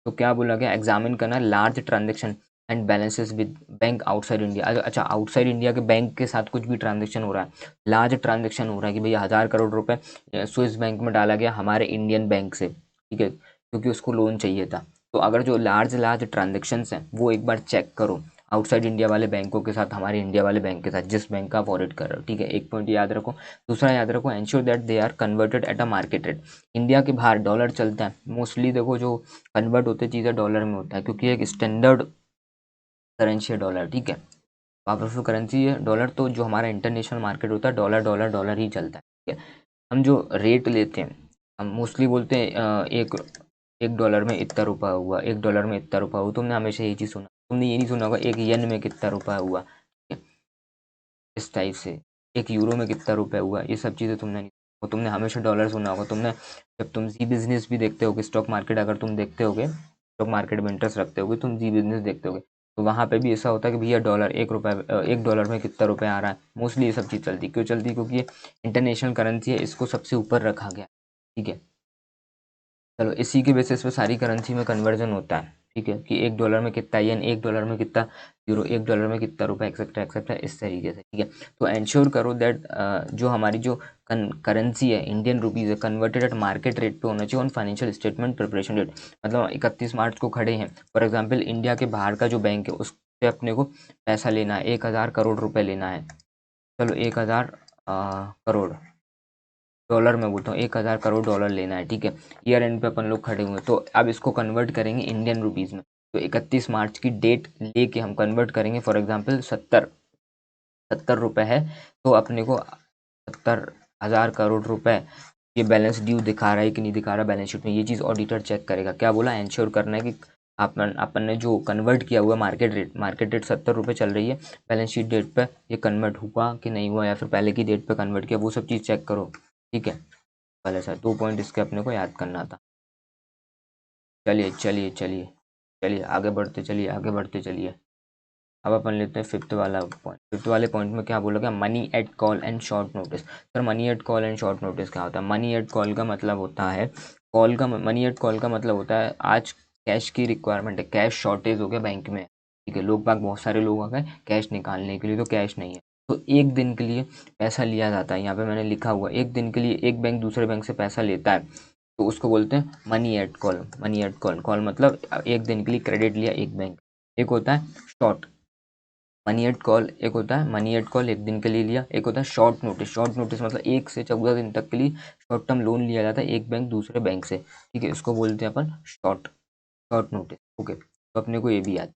तो क्या बोला गया, एग्जामिन करना large transaction and balances with bank outside India. अच्छा, आउटसाइड इंडिया के बैंक के साथ कुछ भी ट्रांजेक्शन हो रहा है, लार्ज ट्रांजेक्शन हो रहा है कि भैया 1,000 करोड़ रुपए स्विस बैंक में डाला गया हमारे इंडियन बैंक से, ठीक है, क्योंकि उसको लोन चाहिए था। तो अगर जो लार्ज लार्ज ट्रांजेक्शन्स हैं वो एक बार चेक करो आउटसाइड इंडिया वाले बैंकों के साथ, हमारे इंडिया वाले बैंक के साथ, जिस बैंक का आप ऑडिट कर रहे हो। ठीक है, एक पॉइंट याद रखो। दूसरा याद रखो, ensure that they are converted at a market rate. India के बाहर डॉलर चलता है मोस्टली, देखो जो कन्वर्ट होते चीज़ें डॉलर में होता है, क्योंकि एक स्टैंडर्ड करेंसी है डॉलर। ठीक है, पावरफुल करेंसी है डॉलर, तो जो हमारा इंटरनेशनल मार्केट होता है डॉलर डॉलर डॉलर ही चलता है। ठीक है, हम जो रेट लेते हैं हम मोस्टली बोलते हैं एक एक डॉलर में इतना रुपया हुआ, एक डॉलर में इतना रुपया हुआ, तुमने हमेशा यही चीज़ सुना, तुमने ये नहीं सुना होगा एक येन में कितना रुपया हुआ, ठीक है, इस टाइप से एक यूरो में कितना रुपया हुआ, ये सब चीज़ें तुमने नहीं, वो तुमने हमेशा डॉलर सुना होगा। तुमने जब तुम जी बिजनेस भी देखते होगे, स्टॉक मार्केट अगर तुम देखते होगे, स्टॉक मार्केट में इंटरेस्ट रखते होगे, तुम जी बिजनेस देखते होगे, तो वहाँ पे भी ऐसा होता है कि भैया डॉलर एक डॉलर में कितना रुपया आ रहा है, मोस्टली ये सब चीज़ चलती क्यों चलती, क्योंकि ये इंटरनेशनल करेंसी है, इसको सबसे ऊपर रखा गया। ठीक है, चलो इसी के बेसिस पे सारी करेंसी में कन्वर्जन होता है। ठीक है, कि एक डॉलर में कितना येन, एक डॉलर में कितना यूरो, एक डॉलर में कितना रुपए, एक्सेट्रा एक्सेट्रा, इस तरीके से। ठीक है, तो एंश्योर करो दैट जो हमारी जो करेंसी है इंडियन रुपीज़ है, कन्वर्टेड एट मार्केट रेट पे होना चाहिए on financial statement preparation date, मतलब 31 मार्च को खड़े हैं फॉर एग्जाम्पल, इंडिया के बाहर का जो बैंक है उससे अपने को पैसा लेना है, 1,000 करोड़ रुपये लेना है, चलो 1,000 करोड़ डॉलर में बोलता हूँ, 1,000 करोड़ डॉलर लेना है। ठीक है, ईयर एंड पे अपन लोग खड़े हुए हैं, तो अब इसको कन्वर्ट करेंगे इंडियन रुपीज़ में, तो 31 मार्च की डेट लेके हम कन्वर्ट करेंगे, फॉर एग्जांपल 70 रुपये है, तो अपने को 70,000 करोड़ रुपए ये बैलेंस ड्यू दिखा रहा है कि नहीं दिखा रहा बैलेंस शीट में, ये चीज़ ऑडिटर चेक करेगा। क्या बोला, इंश्योर करना है कि अपन ने जो कन्वर्ट किया हुआ मार्केट रेट 70 रुपये चल रही है, बैलेंस शीट डेट पे ये कन्वर्ट हुआ कि नहीं हुआ, या फिर पहले की डेट पे कन्वर्ट किया, वो सब चीज़ चेक करो। ठीक है, पहले सर 2 पॉइंट इसके अपने को याद करना था। चलिए चलिए चलिए चलिए आगे बढ़ते चलिए, आगे बढ़ते चलिए। अब अपन लेते हैं फिफ्थ वाला पॉइंट। फिफ्थ वाले पॉइंट में क्या बोला गया, money at call and short notice. Sir money at call and short notice क्या होता है, मनी एट कॉल का मतलब होता है, मनी एट कॉल का मतलब होता है आज कैश की रिक्वायरमेंट है, कैश शॉर्टेज हो गया बैंक में। ठीक है, लोग बाग बहुत सारे लोग आ गए कैश निकालने के लिए, तो कैश नहीं है, तो एक दिन के लिए पैसा लिया जाता है, यहाँ पे मैंने लिखा हुआ एक दिन के लिए एक बैंक दूसरे बैंक से पैसा लेता है तो उसको बोलते हैं money at call. Money at call, call मतलब एक दिन के लिए क्रेडिट लिया एक बैंक। एक होता है शॉर्ट मनी एट कॉल, एक होता है मनी एट कॉल एक दिन के लिए लिया, एक होता है शॉर्ट नोटिस। शॉर्ट नोटिस मतलब 1 से 14 दिन तक के लिए शॉर्ट टर्म लोन लिया जाता है एक बैंक दूसरे बैंक से, ठीक है, इसको बोलते हैं अपन शॉर्ट शॉर्ट नोटिस। ओके, तो अपने को ये भी याद,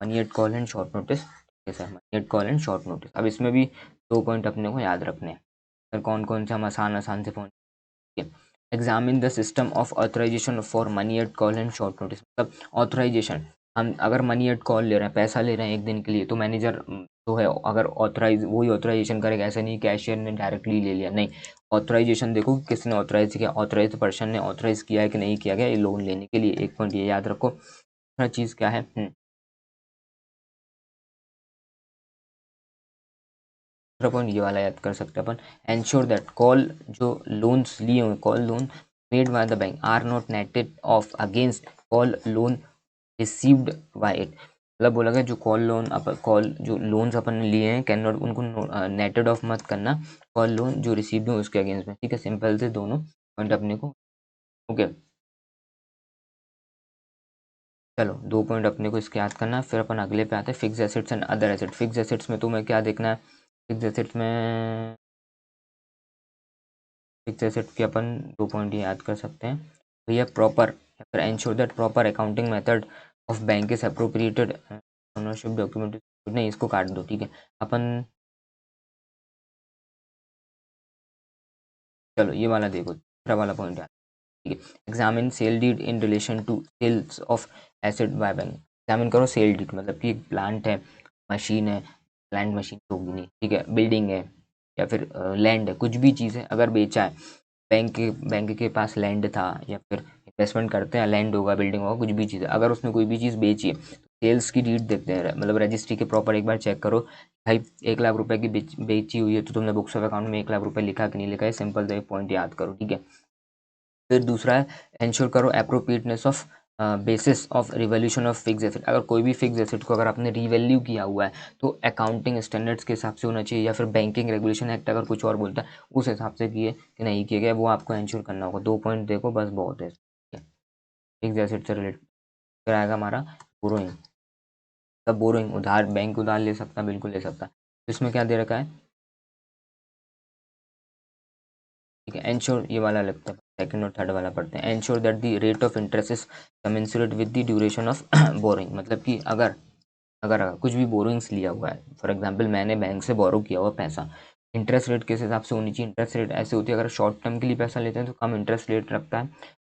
money at call and short notice, ठीक है sir, money at call and short notice. अब इसमें भी 2 पॉइंट अपने को याद रखने हैं सर, कौन कौन से हम आसान आसान से point. Examine the system of authorization for money at call and short notice. मतलब ऑथराइजेशन, हम अगर मनी एट कॉल ले रहे हैं, पैसा ले रहे हैं एक दिन के लिए, तो मैनेजर जो है अगर ऑथराइज वही ऑथराइजेशन करेगा, ऐसा नहीं कैशियर ने डायरेक्टली ले लिया, नहीं, ऑथराइजेशन देखो किसने ऑथराइज किया, ऑथराइज पर्सन ने ऑथराइज किया है कि नहीं किया गया ये लोन लेने के लिए। एक पॉइंट ये याद रखो। दूसरा चीज़ क्या है, दूसरा पॉइंट ये वाला याद कर सकते हैं अपन, एंश्योर दैट कॉल जो लोन्स लिए हुए, call loan made by the bank are not netted off against call loan received by it. मतलब बोला गया जो कॉल लोन अपन कॉल जो लोन्स अपन ने लिए हैं कैन नॉट उनको नेटेड ऑफ मत करना कॉल लोन जो रिसीव्ड हो उसके अगेंस्ट में, ठीक है, सिंपल से दोनों पॉइंट अपने को। ओके, चलो 2 पॉइंट अपने को इसके याद करना है। फिर अपन अगले पे आते हैं, fix assets and other asset. Fix assets में तुम्हें क्या देखना है, फिक्स एसेट्स में फिक्स एसेट के अपन 2 पॉइंट ये याद कर सकते हैं, भैया प्रॉपर या फिर ensure that proper accounting method of bank is appropriated ownership document, नहीं इसको काट दो, ठीक है। अपन चलो ये वाला देखो, दूसरा वाला पॉइंट है, ठीक है, examine sale deed in relation to sales of asset by bank. Examine करो सेल डीड, मतलब कि एक प्लांट है, मशीन है, प्लांट मशीन तो होगी नहीं, ठीक है, बिल्डिंग है या फिर लैंड है, कुछ भी चीज़ है अगर बेचा है, बैंक के पास लैंड था या फिर इन्वेस्टमेंट करते हैं, लैंड होगा बिल्डिंग होगा कुछ भी चीज़ है, अगर उसने कोई भी चीज़ बेची है तो सेल्स की डीड देखते हैं, मतलब रजिस्ट्री के प्रॉपर एक बार चेक करो भाई 1 लाख रुपए की बेची हुई है तो तुमने बुक्स ऑफ अकाउंट में 1 लाख रुपए लिखा कि नहीं लिखा है, सिंपल तो एक पॉइंट याद करो, ठीक है। फिर दूसरा है इंश्योर करो appropriateness of basis of revaluation of fix asset. अगर कोई भी फिक्स एसेट को अगर आपने रिवैल्यू किया हुआ है तो अकाउंटिंग स्टैंडर्ड्स के हिसाब से होना चाहिए, या फिर बैंकिंग रेगुलेशन एक्ट अगर कुछ और बोलता है उस हिसाब से किए कि नहीं किया गया, वो आपको इंश्योर करना होगा। 2 पॉइंट देखो बस बहुत है, फिक्स एसेट से रिलेटेड। फिर आएगा हमारा बोरोइंग, तब बोरोइंग उधार, बैंक उधार ले सकता है, बिल्कुल ले सकता है। तो इसमें क्या दे रखा है, ठीक है, एंश्योर ये वाला लगता है, सेकंड और थर्ड वाला पढ़ते हैं। Ensure that the rate of interest is commensurate with the duration of boring. मतलब कि अगर अगर कुछ भी बोरोइंग्स लिया हुआ है, फॉर एग्जांपल मैंने बैंक से बोरो किया हुआ पैसा, इंटरेस्ट रेट किस हिसाब से होनी चाहिए, इंटरेस्ट रेट ऐसे होती है, अगर शॉर्ट टर्म के लिए पैसा लेते हैं तो कम इंटरेस्ट रेट लगता है,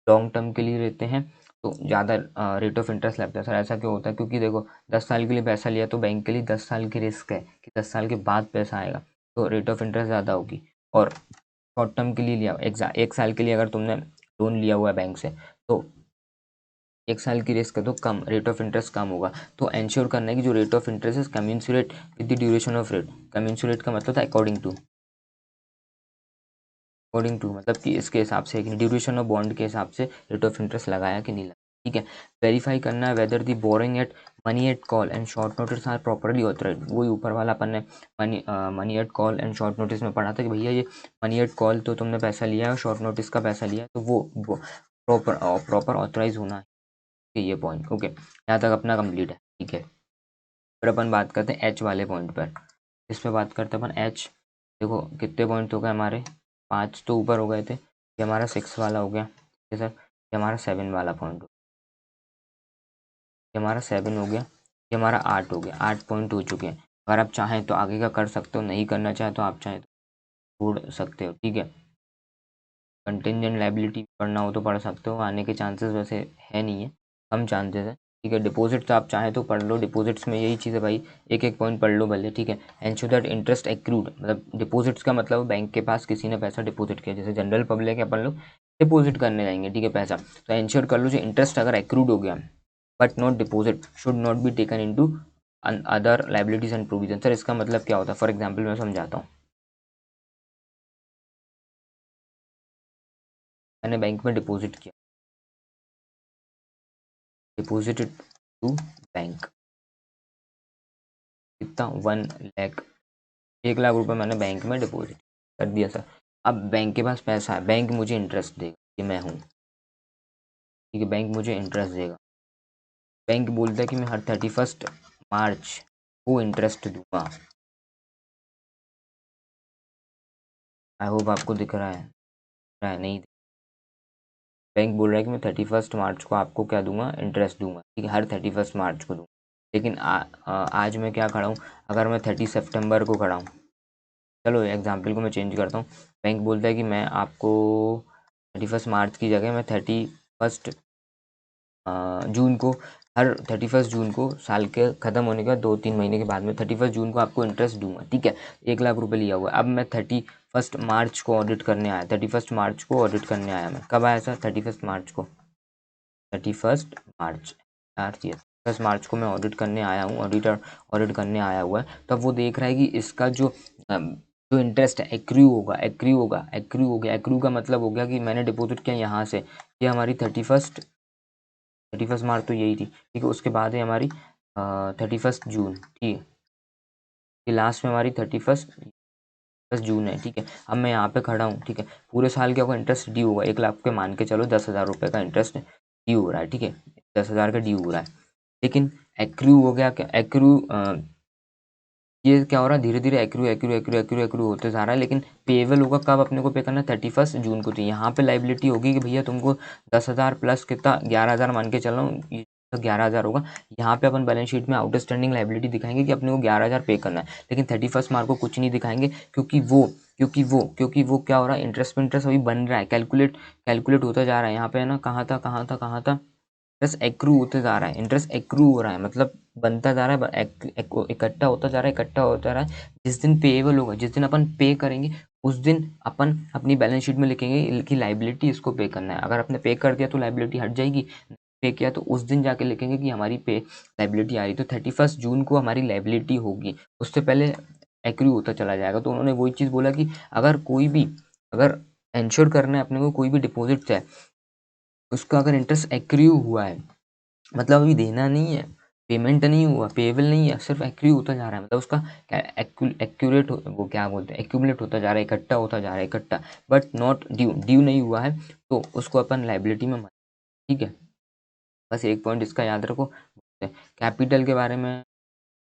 लॉन्ग टर्म के लिए लेते हैं तो ज़्यादा रेट ऑफ इंटरेस्ट लगता है। सर ऐसा क्यों होता है, क्योंकि देखो 10 साल के लिए पैसा लिया तो बैंक के लिए 10 साल की रिस्क है कि 10 साल के बाद पैसा आएगा, तो रेट ऑफ इंटरेस्ट ज़्यादा होगी। और शॉर्ट टर्म के लिए लिया 1 साल के लिए अगर तुमने लोन लिया हुआ है बैंक से तो 1 साल की रिस्क है तो कम रेट ऑफ इंटरेस्ट कम होगा। तो इंश्योर करना है कि जो रेट ऑफ इंटरेस्ट है commensurate with the duration of rate. Commensurate का मतलब था अकॉर्डिंग टू मतलब कि इसके हिसाब से कि ड्यूरेशन ऑफ बॉन्ड के हिसाब से रेट ऑफ इंटरेस्ट लगाया कि नहीं लगाया, ठीक है। वेरीफाई करना है whether the borrowing at money at call and short notice are properly authorize. वही ऊपर वाला अपन ने money at call and short notice में पढ़ा था कि भैया ये मनी एट कॉल तो तुमने पैसा लिया है और शॉर्ट नोटिस का पैसा लिया है तो वो प्रॉपर ऑथराइज होना है, ये पॉइंट। ओके, यहाँ तक अपना कंप्लीट है, ठीक है। फिर अपन बात करते हैं एच वाले पॉइंट पर। इस पे बात करते हैं अपन एच। देखो कितने पॉइंट हो गए हमारे, 5 तो ऊपर हो गए थे, ये हमारा 6 वाला हो गया, ठीक है सर, ये हमारा 7 वाला पॉइंट हो, ये हमारा 7 हो गया, ये हमारा 8 हो गया, 8 पॉइंट हो चुके हैं। अगर आप चाहें तो आगे का कर सकते हो, नहीं करना चाहें तो आप चाहें तो छोड़ सकते हो, ठीक है। कंटिंजेंट लायबिलिटी पढ़ना हो तो पढ़ सकते हो, आने के चांसेस वैसे है नहीं है, कम चांसेस है, ठीक है। डिपॉजिट तो आप चाहें तो पढ़ लो, डिपॉजिट्स में यही चीज़ है भाई, एक एक पॉइंट पढ़ लो भले, ठीक है। एंश्योर दैट इंटरेस्ट एक्रूड, मतलब डिपॉजिट्स का मतलब बैंक के पास किसी ने पैसा डिपॉजिट किया, जैसे जनरल पब्लिक है अपन लोग डिपॉजिट करने जाएंगे, ठीक है, पैसा, तो एंश्योर कर लो जो इंटरेस्ट अगर एक्रूड हो गया but not deposit should not be taken into other liabilities and provision. Sir इसका मतलब क्या होता है, फॉर एग्जाम्पल मैं समझाता हूँ, मैंने बैंक में डिपॉजिट किया, डिपॉजिटेड टू बैंक, कितना 1 लाख 1 लाख रुपए मैंने बैंक में डिपॉजिट कर दिया सर। अब बैंक के पास पैसा है, बैंक मुझे इंटरेस्ट देगा कि मैं हूँ, ठीक है, बैंक मुझे इंटरेस्ट देगा। बैंक बोलता है कि मैं हर 31 मार्च को इंटरेस्ट दूंगा। आई होप आपको दिख रहा है नहीं? बैंक बोल रहा है कि मैं 31 मार्च को आपको क्या दूंगा, इंटरेस्ट दूंगा, ठीक है, हर 31 मार्च को दूंगा। लेकिन आज मैं क्या खड़ा हूँ, अगर मैं 30 सितंबर को खड़ा हूँ, चलो एग्जाम्पल को मैं चेंज करता हूँ। बैंक बोलता है कि मैं आपको 31 मार्च की जगह मैं 31 जून को, हर 31 जून को साल के ख़त्म होने के बाद 2-3 महीने के बाद में 31 जून को आपको इंटरेस्ट दूंगा, ठीक है। 1 लाख रुपए लिया हुआ है। अब मैं 31 मार्च को ऑडिट करने आया, 31 मार्च को ऑडिट करने आया। मैं कब आया सर? 31 मार्च को, 31 मार्च यार, 31 मार्च को मैं ऑडिट करने आया हूँ, ऑडिटर ऑडिट करने आया हुआ है। तब वो देख रहा है कि इसका जो इंटरेस्ट है एक्रू होगा, एक्रू होगा, एक्रू हो गया। एक्रू का मतलब हो गया कि मैंने डिपॉजिट किया यहाँ से, ये हमारी 31 मार्च तो यही थी, ठीक है। उसके बाद है हमारी 31 जून, ठीक है, ये लास्ट में हमारी 31 जून है, ठीक है। अब मैं यहाँ पे खड़ा हूँ, ठीक है, पूरे साल क्या होगा, इंटरेस्ट ड्यू होगा। 1 लाख के मान के चलो 10,000 रुपये का इंटरेस्ट ड्यू हो रहा है, ठीक है, 10,000 का ड्यू हो रहा है। लेकिन एक्रू हो गया क्या, एक्रू ये क्या हो रहा है, धीरे धीरे accrue accrue accrue accrue accrue होते जा रहा है। लेकिन पेबल होगा कब अपने को पे करना है, 31 जून को। तो यहाँ पे लाइबिलिटी होगी कि भैया तुमको 10,000 प्लस कितना, 11,000 मान के चल रहा हूँ, 11,000 होगा। यहाँ पे अपन बैलेंस शीट में आउटस्टैंडिंग लाइबिलिटी दिखाएंगे कि अपने को 11,000 पे करना है। लेकिन 31 मार्च को कुछ नहीं दिखाएंगे, क्योंकि वो क्या हो रहा है, इंटरेस्ट पे इंटरेस्ट अभी बन रहा है, कैलकुलेट होता जा रहा है। यहाँ पे है ना, कहाँ था, इंटरेस्ट एक्रू होते जा रहा है, इंटरेस्ट एक्रू हो रहा है, मतलब बनता जा रहा है, इकट्ठा होता जा रहा है, इकट्ठा होता रहा है। जिस दिन पेएबल होगा, जिस दिन अपन पे करेंगे, उस दिन अपन अपनी बैलेंस शीट में लिखेंगे कि लाइबिलिटी इसको पे करना है। अगर आपने पे कर दिया तो लाइबिलिटी हट जाएगी, पे किया तो उस दिन जाके लिखेंगे कि हमारी पे लाइबिलिटी आ रही। तो 31 जून को हमारी लाइबिलिटी होगी, उससे पहले एक्रू होता चला जाएगा। तो उन्होंने वही चीज़ बोला कि अगर इंश्योर करना है अपने को कोई भी डिपॉजिट है, उसका अगर इंटरेस्ट एक्रू हुआ है, मतलब अभी देना नहीं है, पेमेंट नहीं हुआ, पेएबल नहीं है, सिर्फ एक्रू होता जा रहा है, मतलब उसका एक्यूरेट वो क्या बोलते हैं, एक्यूमुलेट होता जा रहा है, इकट्ठा होता जा रहा है, इकट्ठा, बट नॉट ड्यू नहीं हुआ है, तो उसको अपन लाइबिलिटी में, ठीक है। बस एक पॉइंट इसका याद रखो। कैपिटल के बारे में,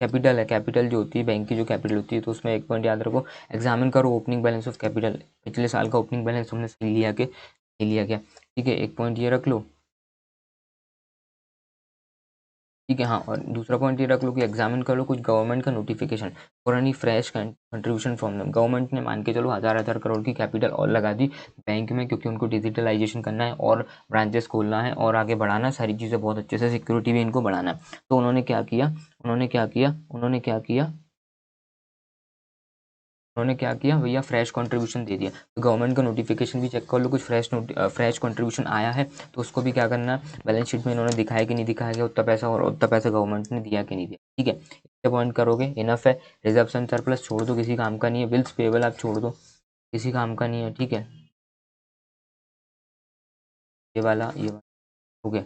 कैपिटल है, कैपिटल जो होती है बैंक की, जो कैपिटल होती है, तो उसमें एक पॉइंट याद रखो, एग्जामिन करो ओपनिंग बैलेंस ऑफ कैपिटल। पिछले साल का ओपनिंग बैलेंस हमने सही लिया के नहीं लिया क्या, ठीक है, एक पॉइंट ये रख लो, ठीक है। हाँ, और दूसरा पॉइंट ये रख लो कि एग्जामिन कर लो कुछ गवर्नमेंट का नोटिफिकेशन और any fresh contribution from them. Government ने मान के चलो 1,000 करोड़ की कैपिटल और लगा दी बैंक में, क्योंकि उनको डिजिटलाइजेशन करना है और ब्रांचेस खोलना है और आगे बढ़ाना है, सारी चीज़ें बहुत अच्छे से, सिक्योरिटी भी इनको बढ़ाना है। तो उन्होंने क्या किया, उन्होंने क्या किया भैया, फ्रेश कंट्रीब्यूशन दे दिया। तो गवर्नमेंट का नोटिफिकेशन भी चेक कर लो, कुछ फ्रेश कंट्रीब्यूशन आया है तो उसको भी क्या करना है, बैलेंस शीट में इन्होंने दिखाया कि नहीं दिखाया गया उतना पैसा, और उतना पैसा गवर्नमेंट ने दिया कि नहीं दिया, ठीक है। इतने पॉइंट करोगे इनफ है। रिजर्वेशन सरप्लस छोड़ दो, किसी काम का नहीं है। बिल्स पेबल आप छोड़ दो, किसी काम का नहीं है, ठीक है। ये वाला हो गया।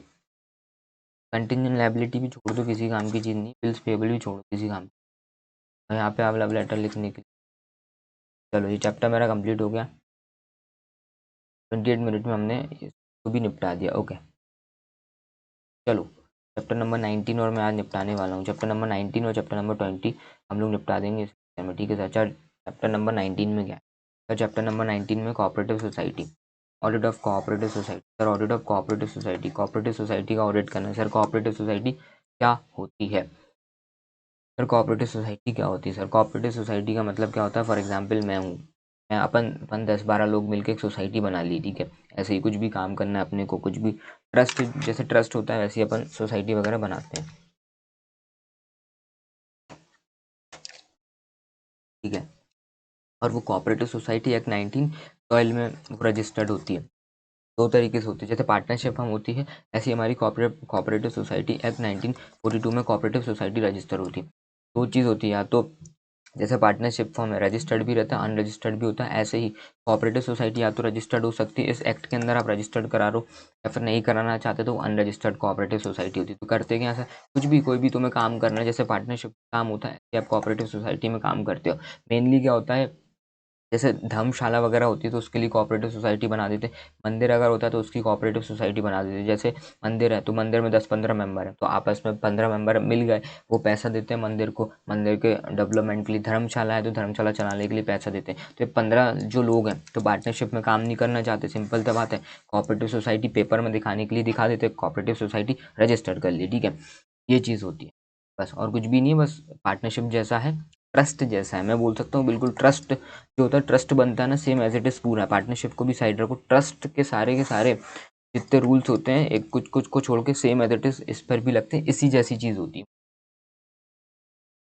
कंटिजेंट लायबिलिटी भी छोड़ दो, किसी काम की चीज़ नहीं। बिल्स पेबल भी छोड़ दो, किसी काम की। और यहाँ पे आप लव लेटर लिखने के लिए, चलो ये चैप्टर मेरा कंप्लीट हो गया। 28 मिनट में हमने इसको भी निपटा दिया, ओके। चलो चैप्टर नंबर 19 और मैं आज निपटाने वाला हूँ। चैप्टर नंबर 19 और चैप्टर नंबर 20 हम लोग निपटा देंगे इस लेक्चर में, ठीक है सर। चैप्टर नंबर 19 में क्या है सर? चैप्टर नंबर 19 में cooperative society, audit of cooperative society. Sir audit of cooperative society का ऑडिट करना है सर। कोऑपरेटिव सोसाइटी क्या होती है सर? कोऑपरेटिव सोसाइटी क्या होती है सर? कोऑपरेटिव सोसाइटी का मतलब क्या होता है? फॉर एग्जांपल मैं अपन अपन 10-12 लोग मिलकर एक सोसाइटी बना ली, ठीक है। ऐसे ही कुछ भी काम करना है अपने को, कुछ भी ट्रस्ट, जैसे ट्रस्ट होता है वैसे ही अपन सोसाइटी वगैरह बनाते हैं, ठीक है। और वो कोऑपरेटिव सोसाइटी एक्ट 1912 में रजिस्टर्ड होती है। दो तरीके से होती है, जैसे पार्टनरशिप हम होती है, ऐसी हमारी कोऑपरेटिव सोसाइटी एक्ट 1942 में कोऑपरेटिव सोसाइटी रजिस्टर होती है। दो चीज़ होती है, या तो जैसे पार्टनरशिप फॉर्म है रजिस्टर्ड भी रहता है, अनरजिस्टर्ड भी होता है, ऐसे ही कोऑपरेटिव सोसाइटी या तो रजिस्टर्ड हो सकती है, इस एक्ट के अंदर आप रजिस्टर्ड करा लो, या फिर नहीं कराना चाहते तो अनरजिस्टर्ड कोऑपरेटिव सोसाइटी होती है। तो करते क्या है, कुछ भी कोई भी तुम्हें काम करना है, जैसे पार्टनरशिप काम होता है कि आप कोऑपरेटिव सोसाइटी में काम करते हो। मेनली क्या होता है, जैसे धर्मशाला वगैरह होती है तो उसके लिए कोऑपरेटिव सोसाइटी बना देते हैं, मंदिर अगर होता है तो उसकी कोऑपरेटिव सोसाइटी बना देते हैं। जैसे मंदिर है तो मंदिर में 10-15 मेंबर है, तो आपस में 15 मेंबर मिल गए, वो पैसा देते हैं मंदिर को, मंदिर के डेवलपमेंट के लिए। धर्मशाला है तो धर्मशाला चलाने के लिए पैसा देते हैं। तो ये 15 जो लोग हैं तो पार्टनरशिप में काम नहीं करना चाहते, सिंपल सा बात है, कोऑपरेटिव सोसाइटी पेपर में दिखाने के लिए दिखा देते, कोऑपरेटिव सोसाइटी रजिस्टर्ड कर ली, ठीक है, ये चीज़ होती है बस, और कुछ भी नहीं है। बस पार्टनरशिप जैसा है, ट्रस्ट जैसा है, मैं बोल सकता हूँ बिल्कुल। ट्रस्ट जो होता है, ट्रस्ट बनता है ना, सेम एज इट इज पूरा पार्टनरशिप को भी साइड रखो, ट्रस्ट के सारे जितने रूल्स होते हैं एक कुछ कुछ को छोड़ के सेम एज इट इज इस पर भी लगते हैं, इसी जैसी चीज होती है,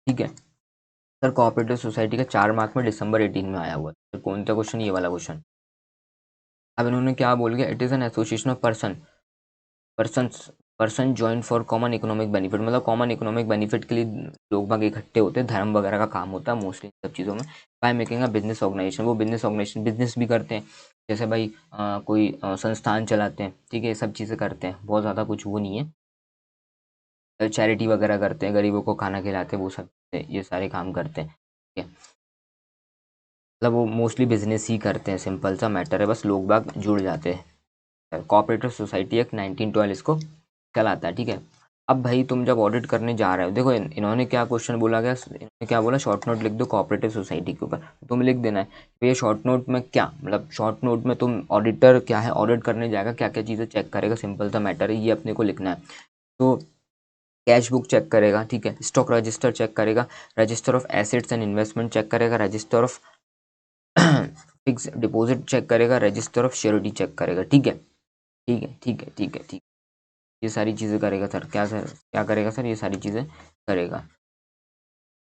ठीक है सर। कोऑपरेटिव सोसाइटी का 4 मार्क में दिसंबर 18 में आया हुआ है, तो कौन सा क्वेश्चन, ये वाला क्वेश्चन। अब इन्होंने क्या बोल गया, it is an association of person person join for common economic benefit, मतलब कॉमन इकोनॉमिक बेनिफिट के लिए लोग बाग इकट्ठे होते हैं, धर्म वगैरह का काम होता है मोस्टली सब चीज़ों में। By making a business organization, वो बिजनेस ऑर्गेनाइजेशन बिजनेस भी करते हैं, जैसे भाई कोई संस्थान चलाते हैं, ठीक है, ये सब चीज़ें करते हैं, बहुत ज़्यादा कुछ वो नहीं है, चैरिटी वगैरह करते हैं, गरीबों को खाना खिलाते हैं, वो सब ये सारे काम करते हैं, ठीक है, मतलब वो मोस्टली बिजनेस ही करते हैं, सिंपल सा मैटर है, बस लोग बाग जुड़ जाते हैं। कोऑपरेटिव सोसाइटी एक्ट 1912 इसको चलाता है, ठीक है। अब भाई तुम जब ऑडिट करने जा रहे हो, देखो इन्होंने क्या क्वेश्चन बोला गया, इन्होंने क्या बोला, शॉर्ट नोट लिख दो कोऑपरेटिव सोसाइटी के ऊपर, तुम लिख देना है तो ये शॉर्ट नोट में क्या, मतलब शॉर्ट नोट में तुम ऑडिटर क्या है, ऑडिट करने जाएगा, क्या क्या चीज़ें चेक करेगा, सिंपल सा मैटर है, ये अपने को लिखना है। तो कैश बुक चेक करेगा, ठीक है, स्टॉक रजिस्टर चेक करेगा, register of assets and investment check करेगा, register of fix deposit check करेगा, रजिस्टर ऑफ श्योरिटी चेक करेगा, ठीक है, ठीक है, ठीक है, ठीक है, ठीक, ये सारी चीज़ें करेगा सर। क्या सर, क्या करेगा सर, ये सारी चीज़ें करेगा,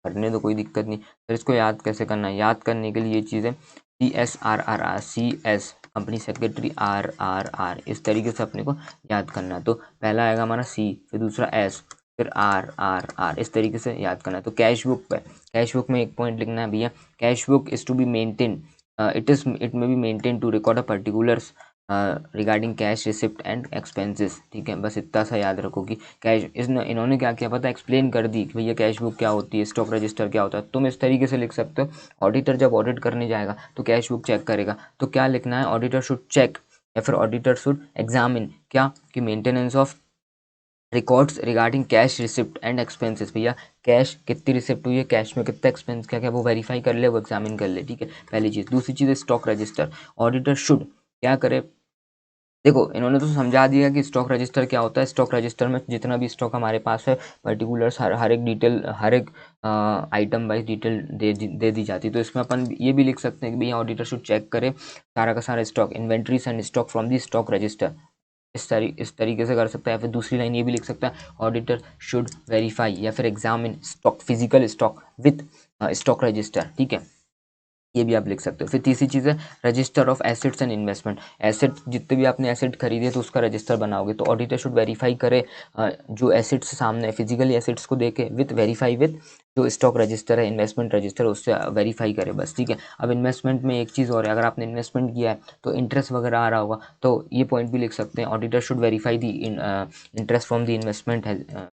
करने तो कोई दिक्कत नहीं सर। इसको याद कैसे करना है, याद करने के लिए ये चीज़ें CSRRR, CS company secretary, RRR, इस तरीके से अपने को याद करना है। तो पहला आएगा हमारा C, फिर दूसरा S, फिर RRR, इस तरीके से याद करना है। तो कैश बुक पे, कैश बुक में एक पॉइंट लिखना है भैया, cash book is to be maintain, it may be maintain to record a particulars regarding cash receipt and expenses, ठीक है, बस इतना सा याद रखो कि कैश, इन्होंने क्या किया पता, एक्सप्लेन कर दी कि भैया कैश बुक क्या होती है, स्टॉक रजिस्टर क्या होता है, तुम इस तरीके से लिख सकते हो। ऑडिटर जब ऑडिट करने जाएगा तो कैश बुक चेक करेगा, तो क्या लिखना है, ऑडिटर शुड चेक या फिर ऑडिटर शुड एग्जामिन क्या, कि maintenance of records regarding cash receipt and expenses, भैया कैश कितनी रिसिप्ट हुई है, कैश में कितना एक्सपेंस क्या क्या, वो वेरीफाई कर ले, वो एग्जामिन कर ले, ठीक है, पहली चीज़। दूसरी चीज़ है स्टॉक रजिस्टर, ऑडिटर शुड क्या करे, देखो इन्होंने तो समझा दिया कि स्टॉक रजिस्टर क्या होता है। स्टॉक रजिस्टर में जितना भी स्टॉक हमारे पास है, पर्टिकुलर्स हर एक डिटेल, हर एक आइटम वाइज डिटेल दे दी जाती है। तो इसमें अपन ये भी लिख सकते हैं कि भैया ऑडिटर शुड चेक करे सारा का सारा stock, inventories and stock from the stock register, इस तरीके से कर सकता है। या फिर दूसरी लाइन ये भी लिख सकता है, ऑडिटर शुड वेरीफाई या फिर examine stock, physical stock with stock register, ठीक है, ये भी आप लिख सकते हो। फिर तीसरी चीज़ है register of assets and investment, asset जितने भी आपने एसेट खरीदे तो उसका रजिस्टर बनाओगे, तो ऑडिटर शुड वेरीफाई करे जो एसेट्स सामने फिजिकली एसेट्स को देखे, विथ वेरीफाई विथ जो स्टॉक रजिस्टर है, इन्वेस्टमेंट रजिस्टर, उससे वेरीफाई करे, बस, ठीक है। अब इन्वेस्टमेंट में एक चीज़ और है, अगर आपने इन्वेस्टमेंट किया है तो इंटरेस्ट वगैरह आ रहा होगा, तो ये पॉइंट भी लिख सकते हैं, auditor should verify the interest from the investment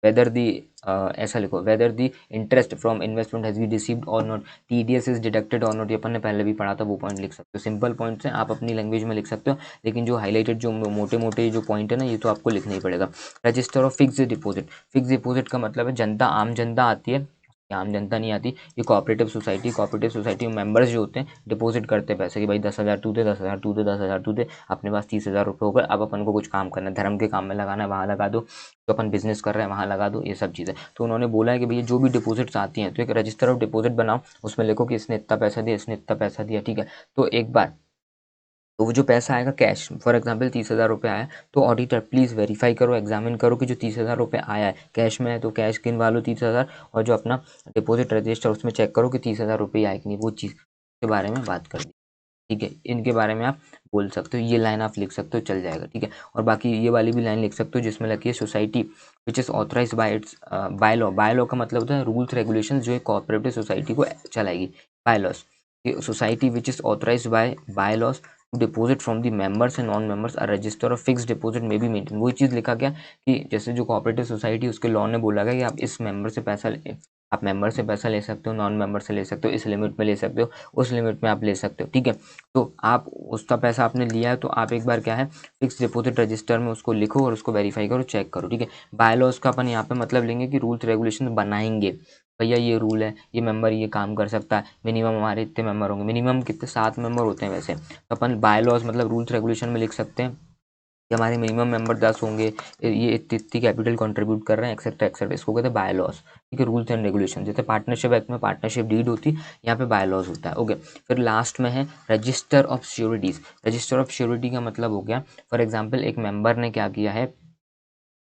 weather दी, ऐसा लिखो, weather the interest from investment has be received और नॉट, TDS इज डिडक्टेड और नॉट, ये अपन ने पहले भी पढ़ा था, वो पॉइंट लिख सकते हो। सिंपल पॉइंट्स हैं, आप अपनी लैंग्वेज में लिख सकते हो, लेकिन जो हाईलाइटेड जो मोटे मोटे जो पॉइंट है ना, ये तो आपको लिखना ही पड़ेगा। Register of fix deposit, fix deposit का मतलब है जनता, आम जनता आती है, आम जनता नहीं आती, ये कोऑपरेटिव सोसाइटी में मेंबर्स जो होते हैं डिपॉजिट करते हैं पैसे, कि भाई 10,000 तू दे, 10,000 तू दे, 10,000 तू दे, अपने पास 30,000 रुपये हो गए, अब अपन को कुछ काम करना है, धर्म के काम में लगाना है, वहाँ लगा दो, जो अपन बिजनेस कर रहे हैं वहाँ लगा दो, ये सब चीज़ें। तो उन्होंने बोला है कि भैया जो भी डिपॉजिट्स आती हैं तो एक रजिस्टर ऑफ डिपॉजिट बनाओ, उसमें लिखो कि इसने इतना पैसा दिया, इसने इतना पैसा दिया, ठीक है। तो एक बार तो वो जो पैसा आएगा कैश, फॉर एग्जांपल 30,000 रुपये आया, तो ऑडिटर प्लीज़ वेरीफाई करो, एग्जामिन करो कि जो 30,000 रुपये आया है कैश में है तो कैश गिनवा लो 30,000, और जो अपना डिपॉजिट रजिस्टर उसमें चेक करो कि 30,000 रुपये आए कि नहीं, वो चीज़ के बारे में बात कर दी। ठीक है, इनके बारे में आप बोल सकते हो, ये लाइन आप लिख सकते हो, चल जाएगा। ठीक है, और बाकी ये वाली भी लाइन लिख सकते हो जिसमें लिखी है society which is authorize by its bylaw. Bylaw का मतलब होता है रूल्स रेगुलेशन जो एक कोऑपरेटिव सोसाइटी को चलाएगी, bylaws. Society which is authorize bylaws to deposit from the members and non members a register of fix deposit में भी मेंटेन। वही चीज़ लिखा गया कि जैसे जो कोऑपरेटिव सोसाइटी उसके लॉ ने बोला गया कि आप इस मेंबर से पैसा आप मेंबर से पैसा ले सकते हो, नॉन मेंबर से ले सकते हो, इस लिमिट में ले सकते हो, उस लिमिट में आप ले सकते हो। ठीक है, तो आप उसका पैसा आपने लिया है तो आप एक बार क्या है फिक्स डिपॉजिट रजिस्टर में उसको लिखो और उसको वेरीफाई करो, चेक करो। ठीक है, बाय लॉस का अपन यहाँ पे मतलब लेंगे कि रूल्स रेगुलेशन बनाएंगे, भैया ये रूल है, ये मेंबर ये काम कर सकता है, मिनिमम हमारे इतने मेंबर होंगे, मिनिमम कितने 7 मेंबर होते हैं वैसे, तो अपन बाय लॉस मतलब रूल्स रेगुलेशन में लिख सकते हैं कि हमारे मिनिमम मेंबर 10 होंगे, ये इतनी कैपिटल कंट्रीब्यूट कर रहे हैं, एक्सेट्रा एक्सेट्रा, इसको कहते हैं बाय लॉस। ठीक है, रूल्स एंड रेगुलेशन, जैसे पार्टनरशिप एक्ट में पार्टनरशिप डीड होती है, यहाँ पे बाय लॉस होता है। ओके, फिर लास्ट में है register of sureties. Register of surety का मतलब हो गया, फॉर एग्जाम्पल एक मेंबर ने क्या किया है,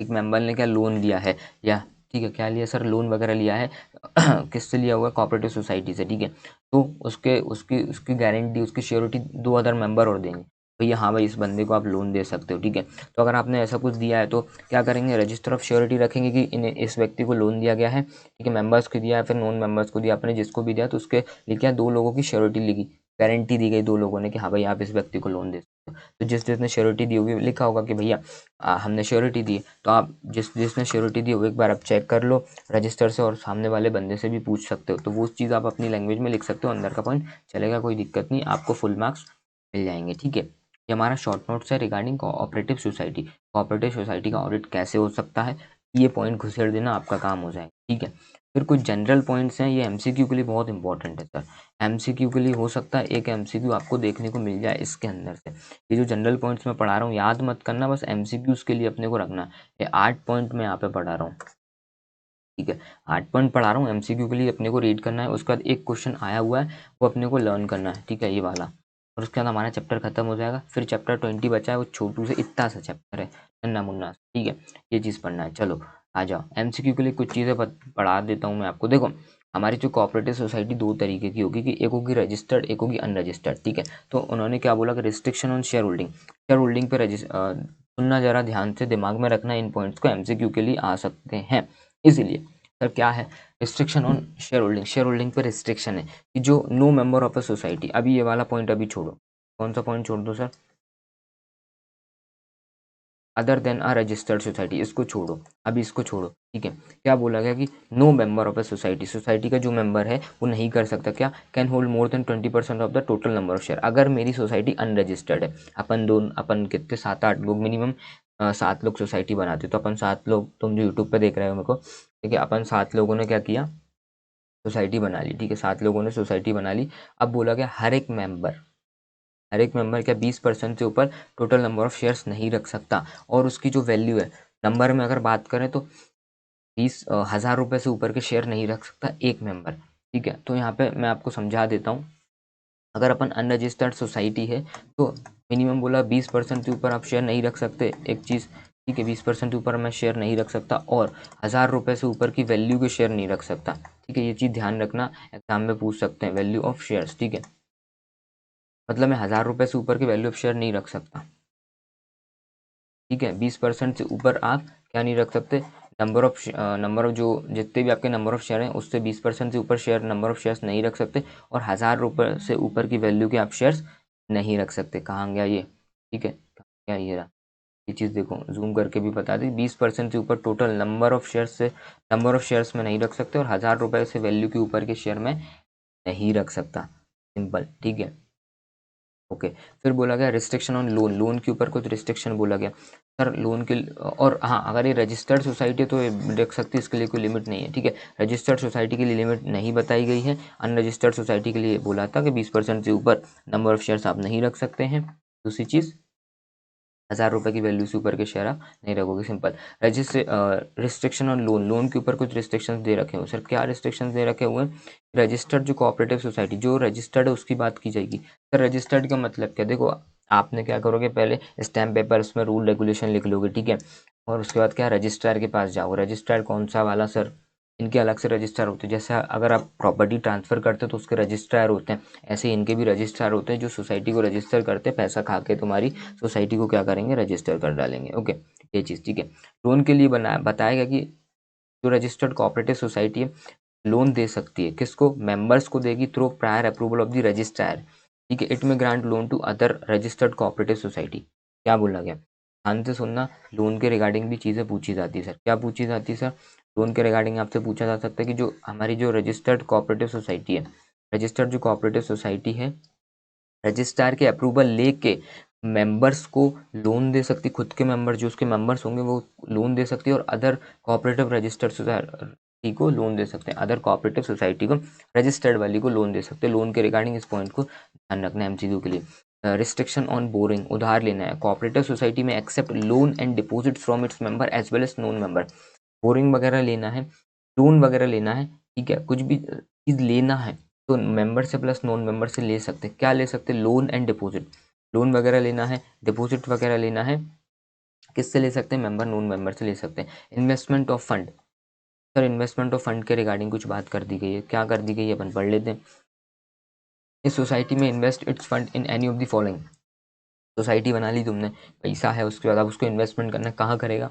एक मेंबर ने क्या लोन लिया है, या ठीक है क्या लिया सर, लोन वगैरह लिया है किससे लिया हुआ है, कोऑपरेटिव सोसाइटी से। ठीक है, तो उसके उसकी उसकी गारंटी, उसकी श्योरिटी 2 अदर मेंबर और देंगे, भैया हाँ भाई इस बंदे को आप लोन दे सकते हो। ठीक है, तो अगर आपने ऐसा कुछ दिया है तो क्या करेंगे, रजिस्टर ऑफ श्योरिटी रखेंगे कि इस व्यक्ति को लोन दिया गया है। ठीक है, मेंबर्स को दिया है, फिर नॉन मेंबर्स को दिया, आपने जिसको भी दिया तो उसके लिखा 2 लोगों की श्योरिटी लिखी, गारंटी दी गई 2 लोगों ने कि हाँ भाई आप इस व्यक्ति को लोन दे सकते हो। तो जिस जिसने श्योरिटी दी होगी लिखा होगा कि भैया हमने श्योरिटी दी, तो आप जिसने श्योरिटी दी वो एक बार आप चेक कर लो रजिस्टर से, और सामने वाले बंदे से भी पूछ सकते हो, तो वो चीज़ आप अपनी लैंग्वेज में लिख सकते हो, अंदर का पॉइंट चलेगा, कोई दिक्कत नहीं, आपको फुल मार्क्स मिल जाएंगे। ठीक है, ये हमारा शॉर्ट नोट्स है regarding cooperative society. Cooperative society का ऑडिट कैसे हो सकता है, ये पॉइंट घुसेड़ देना आपका काम हो जाएगा। ठीक है, फिर कुछ जनरल पॉइंट्स हैं, ये एमसीक्यू के लिए बहुत इंपॉर्टेंट है सर, एमसीक्यू के लिए हो सकता है एक एमसीक्यू आपको देखने को मिल जाए इसके अंदर से। ये जो जनरल पॉइंट्स मैं पढ़ा रहा हूँ याद मत करना, बस एमसीक्यूज के लिए अपने को रखना। ये 8 पॉइंट मैं यहाँ पे पढ़ा रहा हूँ। ठीक है, 8 पॉइंट पढ़ा रहा हूँ, एमसीक्यू के लिए अपने को रीड करना है, उसके बाद एक क्वेश्चन आया हुआ है वो अपने को लर्न करना है। ठीक है, ये वाला, और उसके बाद हमारा चैप्टर खत्म हो जाएगा। फिर चैप्टर 20 बचा है, वो छोटू से इतना सा चैप्टर है, नन्ना मुन्ना। ठीक है, ये चीज़ पढ़ना है। चलो आ जाओ, एमसीक्यू के लिए कुछ चीज़ें पढ़ा देता हूँ मैं आपको। देखो हमारी जो कोऑपरेटिव सोसाइटी 2 तरीके की होगी, कि एक होगी रजिस्टर्ड, एक होगी अनरजिस्टर्ड। ठीक है, तो उन्होंने क्या बोला कि restriction on shareholding, shareholding पे सुनना जरा ध्यान से, दिमाग में रखना, इन पॉइंट्स को एमसीक्यू के लिए आ सकते हैं। इसीलिए सर क्या है, restriction on shareholding, shareholding पे रिस्ट्रिक्शन है कि जो no member of a society, अभी ये वाला पॉइंट अभी छोड़ो, कौन सा पॉइंट छोड़ दो sir, other than a registered society, इसको छोड़ो, अभी इसको छोड़ो। ठीक है, क्या बोला गया कि no member of a society, society का जो मेंबर है वो नहीं कर सकता क्या, can hold more than 20% of the total number of share. अगर मेरी सोसाइटी अनरजिस्टर्ड है, अपन कितने 7-8 लोग मिनिमम, 7 लोग सोसाइटी बनाते, तो अपन 7 लोग, तुम जो यूट्यूब पे देख रहे हो मेरे को, ठीक है, अपन 7 लोगों ने क्या किया, सोसाइटी बना ली। ठीक है, 7 लोगों ने सोसाइटी बना ली। अब बोला गया हर एक मेंबर क्या 20% से ऊपर टोटल नंबर ऑफ शेयर्स नहीं रख सकता, और उसकी जो वैल्यू है नंबर में अगर बात करें तो 20,000 रुपये से ऊपर के शेयर नहीं रख सकता एक मेंबर। ठीक है, तो यहाँ पे मैं आपको समझा देता हूँ, अगर अपन अनरजिस्टर्ड सोसाइटी है तो मिनिमम बोला 20% से ऊपर आप शेयर नहीं रख सकते, एक चीज़। ठीक है, 20% से ऊपर मैं शेयर नहीं रख सकता, और 1,000 रुपये से ऊपर की वैल्यू के शेयर नहीं रख सकता। ठीक है, ये चीज़ ध्यान रखना, एग्जाम में पूछ सकते हैं वैल्यू ऑफ शेयर्स। ठीक है, मतलब मैं 1,000 रुपये से ऊपर की वैल्यू ऑफ शेयर नहीं रख सकता। ठीक है, 20% से ऊपर आप क्या नहीं रख सकते, नंबर ऑफ जो जितने भी आपके नंबर ऑफ शेयर हैं उससे 20% से ऊपर शेयर नंबर ऑफ शेयर्स नहीं रख सकते, और 1,000 रुपये से ऊपर की वैल्यू के आप शेयर्स नहीं रख सकते। कहाँ गया ये, ठीक है, कहाँ गया ये रहा, ये चीज़ देखो जूम करके भी बता दी, 20% से ऊपर टोटल नंबर ऑफ शेयर्स में नहीं रख सकते, और 1,000 रुपये से वैल्यू के ऊपर के शेयर में नहीं रख सकता, सिंपल। ठीक है, ओके, फिर बोला गया रिस्ट्रिक्शन ऑन लोन, लोन के ऊपर कुछ रिस्ट्रिक्शन बोला गया सर, लोन के, और हाँ अगर ये रजिस्टर्ड सोसाइटी है तो ये देख सकती है, इसके लिए कोई लिमिट नहीं है। ठीक है, रजिस्टर्ड सोसाइटी के लिए लिमिट नहीं बताई गई है, अनरजिस्टर्ड सोसाइटी के लिए बोला था कि 20% से ऊपर नंबर ऑफ शेयर्स आप नहीं रख सकते हैं। दूसरी चीज़, 1,000 रुपये की वैल्यू से ऊपर के शेयर आप नहीं रखोगे, simple. Restriction on loan, loan के ऊपर कुछ रिस्ट्रिक्शंस दे रखे हुए, सर क्या रिस्ट्रिक्शंस दे रखे हुए हैं, रजिस्टर्ड जो कोऑपरेटिव सोसाइटी जो रजिस्टर्ड है उसकी बात की जाएगी। सर रजिस्टर्ड का मतलब क्या, देखो आपने क्या करोगे, पहले स्टैम्प पेपर उसमें रूल रेगुलेशन लिख लोगे। ठीक है, और उसके बाद क्या, रजिस्ट्रार के पास जाओ, रजिस्ट्रार कौन सा वाला सर, इनके अलग से रजिस्ट्रार होते हैं। जैसे अगर आप प्रॉपर्टी ट्रांसफ़र करते हो तो उसके रजिस्ट्रार होते हैं, ऐसे इनके भी रजिस्ट्रार होते हैं जो सोसाइटी को रजिस्टर करते हैं, पैसा खा के तुम्हारी सोसाइटी को क्या करेंगे, रजिस्टर कर डालेंगे। ओके, ये चीज़ ठीक है। लोन के लिए बताया गया कि जो रजिस्टर्ड कोऑपरेटिव सोसाइटी है लोन दे सकती है, किसको, मेंबर्स को देगी through prior approval of the registrar. ठीक है, it may grant loan to other registered cooperative society. क्या बोला गया, ध्यान से सुनना, लोन के रिगार्डिंग भी चीज़ें पूछी जाती है सर। क्या पूछी जाती है सर, लोन के रिगार्डिंग आपसे पूछा जा सकता है कि जो हमारी जो रजिस्टर्ड कोऑपरेटिव सोसाइटी है, रजिस्टर्ड जो कोऑपरेटिव सोसाइटी है रजिस्ट्रार के अप्रूवल लेके मेंबर्स को लोन दे सकती, खुद के मेंबर जो उसके मेंबर्स होंगे वो लोन दे सकती है, और अदर कोऑपरेटिव रजिस्टर्ड सोसाइटी को लोन दे सकते हैं, अदर कोऑपरेटिव सोसाइटी को रजिस्टर्ड वाली को लोन दे सकते हैं। लोन के रिगार्डिंग इस पॉइंट को ध्यान रखना है एमसीक्यू के लिए। रिस्ट्रिक्शन ऑन बोरिंग, उधार लेना है, cooperative society may accept loan and deposit from its member as well as non member. Borrowing वगैरह लेना है, लोन वगैरह लेना है, ठीक है, कुछ भी चीज़ लेना है तो मेंबर से प्लस नॉन मेंबर से ले सकते हैं। क्या ले सकते हैं, लोन एंड डिपॉजिट, लोन वगैरह लेना है, डिपॉजिट वगैरह लेना है, किससे ले सकते हैं, मेंबर नॉन मेंबर से ले सकते हैं। Investment of fund, sir investment of fund के रिगार्डिंग कुछ बात कर दी गई है, क्या कर दी गई है अपन पढ़ लेते हैं। इस सोसाइटी में invest it's fund in any of the following, society बना ली तुमने, पैसा है, उसके बाद आप उसको इन्वेस्टमेंट करना है, कहाँ करेगा,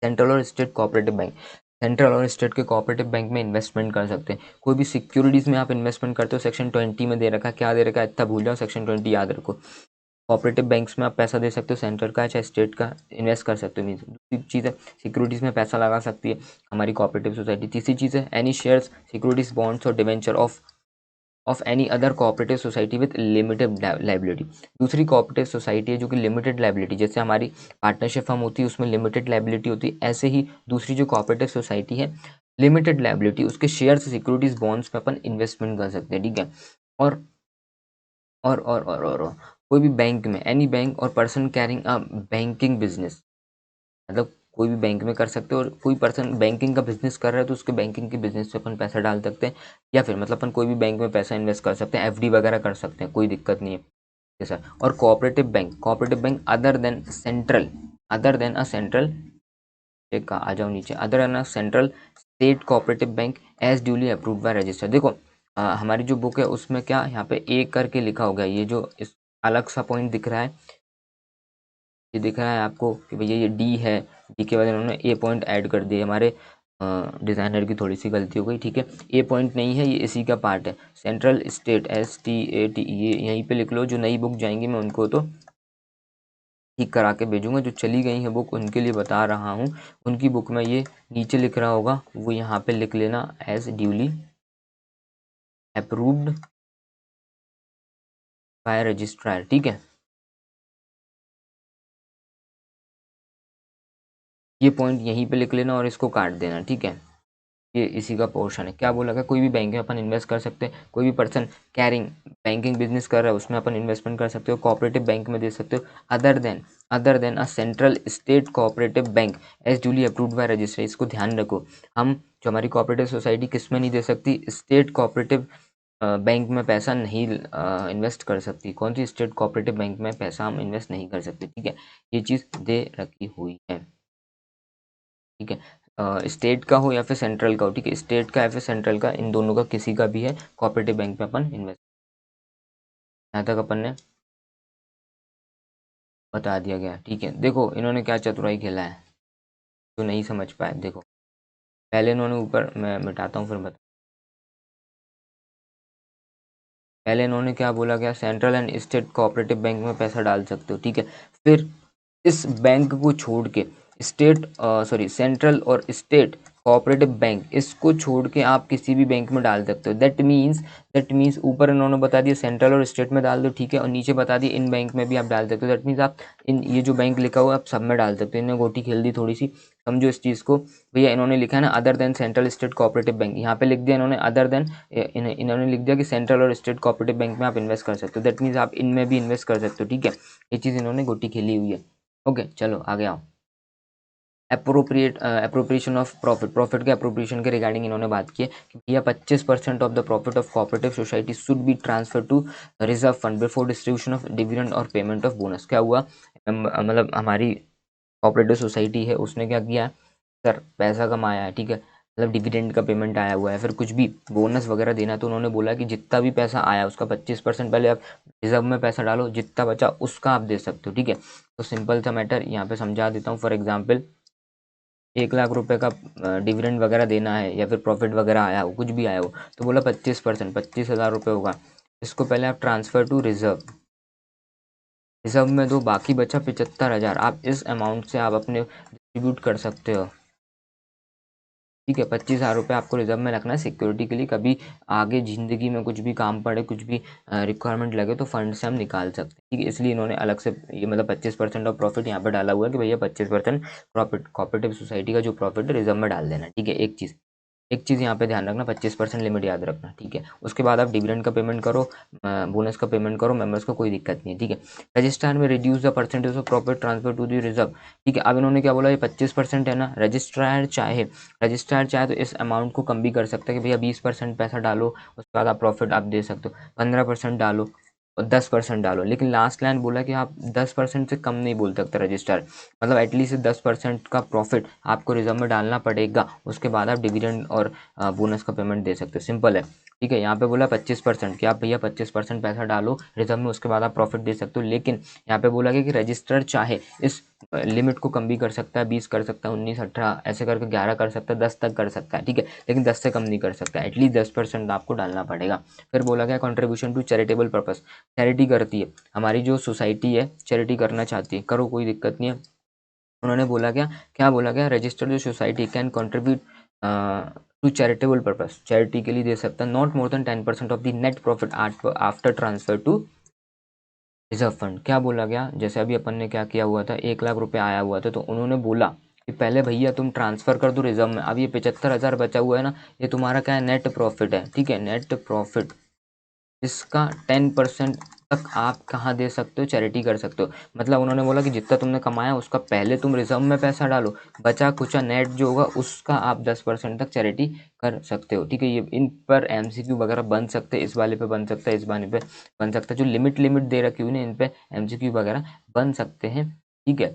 सेंट्रल और स्टेट कोऑपरेटिव बैंक, सेंट्रल और स्टेट के कोऑपरेटिव बैंक में इन्वेस्टमेंट कर सकते हैं। कोई भी सिक्योरिटीज़ में आप इन्वेस्टमेंट करते हो, सेक्शन 20 में दे रखा है, क्या दे रखा है, इतना भूल जाओ, सेक्शन 20 याद रखो। कोऑपरेटिव बैंक्स में आप पैसा दे सकते हो, सेंट्रल का चाहे स्टेट का, इन्वेस्ट कर सकते हो। मीन्स दूसरी चीज़ है सिक्योरिटीज़ में पैसा लगा सकती है हमारी कोऑपरेटिव सोसाइटी। तीसरी चीज़ है एनी शेयर्स, सिक्योरिटीज, बॉन्ड्स और debenture of any other cooperative society with limited liability. दूसरी कोऑपरेटिव सोसाइटी है जो कि लिमिटेड लाइबिलिटी, जैसे हमारी पार्टनरशिप फर्म होती है उसमें लिमिटेड लाइबिलिटी होती है, ऐसे ही दूसरी जो कोऑपरेटिव सोसाइटी है लिमिटेड लाइबिलिटी, उसके शेयर्स, सिक्योरिटीज, बॉन्ड्स में अपन इन्वेस्टमेंट कर सकते हैं। ठीक है, और और कोई भी बैंक में, एनी बैंक और person carrying a banking business, मतलब कोई भी बैंक में कर सकते हो, और कोई पर्सन बैंकिंग का बिजनेस कर रहा है तो उसके बैंकिंग के बिजनेस पे अपन पैसा डाल सकते हैं, या फिर मतलब अपन कोई भी बैंक में पैसा इन्वेस्ट कर सकते हैं, एफडी वगैरह कर सकते हैं, कोई दिक्कत नहीं है सर। और cooperative bank other than a central, एक आ जाओ नीचे, other than a central state cooperative bank as duly approved by register. देखो हमारी जो बुक है उसमें क्या यहाँ पे ए करके लिखा होगा, ये जो इस अलग सा पॉइंट दिख रहा है, ये दिख रहा है आपको कि भैया ये डी है, डी के बाद इन्होंने ए पॉइंट ऐड कर दिए, हमारे डिज़ाइनर की थोड़ी सी गलती हो गई। ठीक है, ए पॉइंट नहीं है, ये इसी का पार्ट है। सेंट्रल स्टेट STAT, ये यहीं पे लिख लो, जो नई बुक जाएंगी मैं उनको तो ठीक करा के भेजूंगा, जो चली गई है बुक उनके लिए बता रहा हूँ, उनकी बुक में ये नीचे लिख रहा होगा, वो यहाँ पे लिख लेना as duly approved by registrar. ठीक है, ये पॉइंट यहीं पे लिख लेना और इसको काट देना। ठीक है, ये इसी का पोर्शन है। क्या बोला गया, कोई भी बैंक में अपन इन्वेस्ट कर सकते हैं, कोई भी पर्सन कैरिंग बैंकिंग बिजनेस कर रहा है उसमें अपन इन्वेस्टमेंट कर सकते हो, कोऑपरेटिव बैंक में दे सकते हो, other than a central state cooperative bank as duly approved by register. इसको ध्यान रखो, हम जो हमारी कोऑपरेटिव सोसाइटी किस में नहीं दे सकती, स्टेट कोऑपरेटिव बैंक में पैसा नहीं इन्वेस्ट कर सकती। कौन सी, स्टेट कोऑपरेटिव बैंक में पैसा हम इन्वेस्ट नहीं कर सकते। ठीक है, ये चीज़ दे रखी हुई है। ठीक है, स्टेट का हो या फिर सेंट्रल का हो, ठीक है, स्टेट का या फिर सेंट्रल का, इन दोनों का किसी का भी है, कोऑपरेटिव बैंक में अपन इन्वेस्ट, यहाँ तक अपन ने बता दिया गया। ठीक है, देखो इन्होंने क्या चतुराई खेला है, जो नहीं समझ पाए देखो, पहले इन्होंने ऊपर, मैं मिटाता हूँ फिर बता, पहले इन्होंने क्या बोला गया, central and state cooperative bank में पैसा डाल सकते हो। ठीक है, फिर इस बैंक को छोड़ के सेंट्रल और स्टेट कोऑपरेटिव बैंक, इसको छोड़ के आप किसी भी बैंक में डाल सकते हो। दैट मीन्स ऊपर इन्होंने बता दिया सेंट्रल और स्टेट में डाल दो, ठीक है, और नीचे बता दिया इन बैंक में भी आप डाल सकते हो। दैट मीन्स आप इन ये जो बैंक लिखा हुआ है आप सब में डाल सकते हो। इन्होंने गोटी खेल दी थोड़ी सी, समझो इस चीज़ को। भैया इन्होंने लिखा है ना other than central state cooperative bank, यहाँ पे लिख दिया इन्होंने अदर देन, इन्होंने लिख दिया कि सेंट्रल और स्टेट कोऑपरेटिव बैंक में आप इन्वेस्ट कर सकते हो। दैट मीन्स आप इनमें भी इन्वेस्ट कर सकते हो। ठीक है, ये चीज़ इन्होंने गोटी खेली हुई है। ओके, चलो आगे आओ। अप्रोप्रिएशन ऑफ प्रॉफिट के अप्रोप्रिएशन के रिगार्डिंग इन्होंने बात की है कि भैया 25% of the profit of cooperative society should be transfer to reserve fund before distribution of dividend और पेमेंट ऑफ बोनस। क्या हुआ, मतलब हमारी कोऑपरेटिव सोसाइटी है उसने क्या किया, सर पैसा कमाया है, ठीक है, मतलब डिविडेंड का पेमेंट आया हुआ है, फिर कुछ भी बोनस वगैरह देना, तो उन्होंने बोला कि जितना भी पैसा आया उसका 25% पहले आप रिजर्व में पैसा डालो, जितना बचा उसका आप दे सकते हो। ठीक है, तो सिंपल सा मैटर यहाँ पे समझा देता हूँ। फॉर एग्जाम्पल 1 लाख रुपए का डिविडेंड वगैरह देना है, या फिर प्रॉफिट वगैरह आया हो, कुछ भी आया हो, तो बोला 25%, 25,000 रुपये होगा। इसको पहले आप ट्रांसफ़र टू रिजर्व, रिजर्व में दो, बाकी बचा 75,000। आप इस अमाउंट से आप अपने डिस्ट्रीब्यूट कर सकते हो। ठीक है, 25,000 रुपये आपको रिजर्व में रखना है सिक्योरिटी के लिए, कभी आगे ज़िंदगी में कुछ भी काम पड़े, कुछ भी रिक्वायरमेंट लगे तो फंड से हम निकाल सकते हैं। ठीक है, इसलिए इन्होंने अलग से ये मतलब 25% ऑफ प्रॉफिट यहाँ पे डाला हुआ है कि भैया 25% प्रॉफिट कोऑपरेटिव सोसाइटी का जो प्रॉफिट है रिजर्व में डाल देना। ठीक है, एक चीज़ यहाँ पे ध्यान रखना, 25% लिमिट याद रखना। ठीक है, उसके बाद आप डिविडेंड का पेमेंट करो, बोनस का पेमेंट करो, मेंबर्स को कोई दिक्कत नहीं है। ठीक है, registrar may reduce the percentage of profit transfer to the reserve. ठीक है, अब इन्होंने क्या बोला, ये 25% है ना, रजिस्ट्रार चाहे तो इस अमाउंट को कम भी कर सकता है कि भैया 20% पैसा डालो, उसके बाद आप प्रॉफिट आप दे सकते हो, 15% डालो और 10% डालो, लेकिन लास्ट लाइन बोला कि आप 10% से कम नहीं बोल सकते रजिस्ट्रार, मतलब एटलीस्ट 10% का प्रॉफिट आपको रिजर्व में डालना पड़ेगा, उसके बाद आप डिविडेंड और बोनस का पेमेंट दे सकते हो। सिंपल है। ठीक है, यहाँ पे बोला 25% कि आप भैया 25% पैसा डालो रिजर्व में, उसके बाद आप प्रॉफिट दे सकते हो, लेकिन यहाँ पे बोला गया कि रजिस्ट्रार चाहे इस लिमिट को कम भी कर सकता है, 20 कर सकता है, 19, 18 ऐसे करके 11 कर सकता है, 10 तक कर सकता है। ठीक है, लेकिन 10 से कम नहीं कर सकता, एटलीस्ट 10% आपको डालना पड़ेगा। फिर बोला गया contribution to charitable purpose, charity करती है हमारी जो सोसाइटी है, चैरिटी करना चाहती है, करो, कोई दिक्कत नहीं है। उन्होंने बोला क्या बोला गया, रजिस्टर्ड जो society can contribute to charitable purpose, charity के लिए दे सकता है, not more than 10% of the net profit after transfer to reserve fund. क्या बोला गया, जैसे अभी अपन ने क्या किया हुआ था, 1 लाख रुपए आया हुआ था, तो उन्होंने बोला कि पहले भैया तुम ट्रांसफ़र कर दो रिजर्व में, अब ये 75,000 बचा हुआ है ना, ये तुम्हारा क्या है, नेट प्रॉफिट है। ठीक है, नेट प्रॉफिट, इसका 10% तक आप कहाँ दे सकते हो, चैरिटी कर सकते हो। मतलब उन्होंने बोला कि जितना तुमने कमाया उसका पहले तुम रिजर्व में पैसा डालो, बचा कुचा नेट जो होगा उसका आप 10% तक चैरिटी कर सकते हो। ठीक है, ये इन पर एमसीक्यू वगैरह बन सकते हैं, इस वाले पे बन सकता है, इस वाले पे बन सकता है, जो लिमिट दे रखी हुई ना इन पे एमसीक्यू वगैरह बन सकते हैं। ठीक है,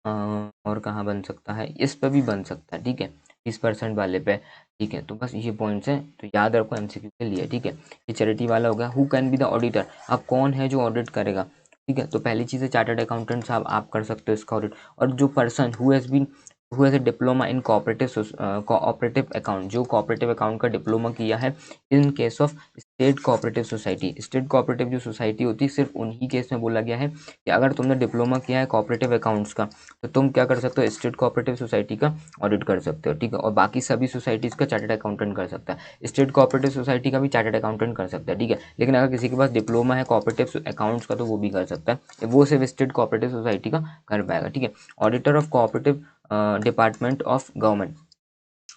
और कहाँ बन सकता है, इस पे भी बन सकता है। ठीक है, 20% वाले पे। ठीक है, तो बस ये पॉइंट्स हैं, तो याद रखो एमसीक्यू के लिए। ठीक है, ये चैरिटी वाला हो गया। Who can be the auditor, अब कौन है जो ऑडिट करेगा। ठीक है, तो पहली चीज़ है चार्टर्ड अकाउंटेंट साहब, आप कर सकते हो इसका ऑडिट। और जो person who has a diploma in cooperative account, जो कोऑपरेटिव अकाउंट का डिप्लोमा किया है, in case of state cooperative society, state cooperative जो सोसाइटी होती है सिर्फ उन्हीं केस में बोला गया है कि अगर तुमने डिप्लोमा किया है कोऑपरेटिव अकाउंट्स का, तो तुम क्या कर सकते हो, स्टेट कोऑपरेटिव सोसाइटी का ऑडिट कर सकते हो। ठीक है, और बाकी सभी सोसाइटीज़ का चार्टर्ड अकाउंटेंट कर सकता है, स्टेट कोऑपरेटिव सोसाइटी का भी चार्टर्ड अकाउंटेंट कर सकता है। ठीक है, लेकिन अगर किसी के पास डिप्लोमा है कोऑपरेटिव अकाउंट्स का तो वो भी कर सकता है, वो सिर्फ स्टेट कोऑपरेटिव सोसाइटी का कर पाएगा। ठीक है, auditor of cooperative department of government,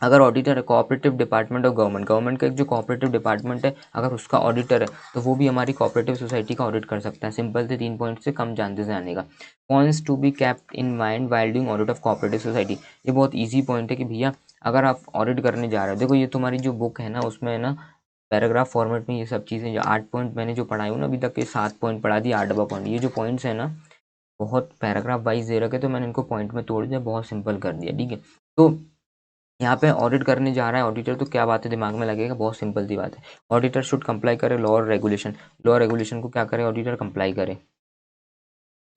अगर ऑडिटर है कोऑपरेटिव डिपार्टमेंट ऑफ गवर्नमेंट का एक जो कोऑपरेटिव डिपार्टमेंट है, अगर उसका ऑडिटर है तो वो भी हमारी कोऑपरेटिव सोसाइटी का ऑडिट कर सकता है। सिंपल से 3 पॉइंट से कम जानते से आने का। Points to be kept in mind while doing audit of cooperative society, ये बहुत ईजी पॉइंट है कि भैया अगर आप ऑडिट करने जा रहे हो, देखो ये तुम्हारी जो बुक है ना उसमें है ना पैराग्राफ फॉर्मेट में ये सब चीज़ें, जो 8 पॉइंट मैंने जो पढ़ाई हूँ ना अभी तक, ये 7 पॉइंट पढ़ा दिया, 8वां पॉइंट, ये जो पॉइंट्स है ना बहुत पैराग्राफ वाइज दे रखे, तो मैंने इनको पॉइंट में तोड़ दिया, बहुत सिंपल कर दिया। ठीक है, तो यहाँ पे ऑडिट करने जा रहा है ऑडिटर, तो क्या बात है दिमाग में लगेगा, बहुत सिंपल सी बात है, ऑडिटर शुड कंप्लाई करे लॉ और रेगुलेशन, लॉ रेगुलेशन को क्या करे ऑडिटर, कंप्लाई करे।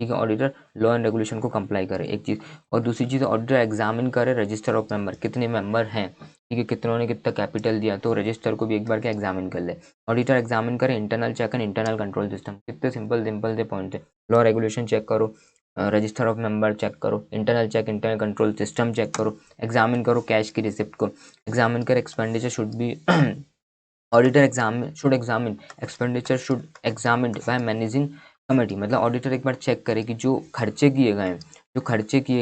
ठीक है, ऑडिटर लॉ एंड रेगुलेशन को कंप्लाई करे, एक चीज़। और दूसरी चीज़ ऑडिटर एग्जामिन करे रजिस्टर ऑफ मेंबर, कितने मेंबर हैं, ठीक है, कितनों ने कितना कैपिटल दिया, तो रजिस्टर को भी एक बार क्या एग्जामिन कर ले। ऑडिटर एग्जामिन करे internal check and internal control system, कितने सिंपल सिंपल से पॉइंट है। लॉ रेगुलेशन चेक करो, रजिस्टर ऑफ मेंबर चेक करो, internal check internal control system check करो, एग्जामिन करो कैश की रिसिप्ट को, एग्जामिन कर expenditure should be auditor examine expenditure should examined by managing committee, मतलब ऑडिटर एक बार चेक करे कि जो खर्चे किए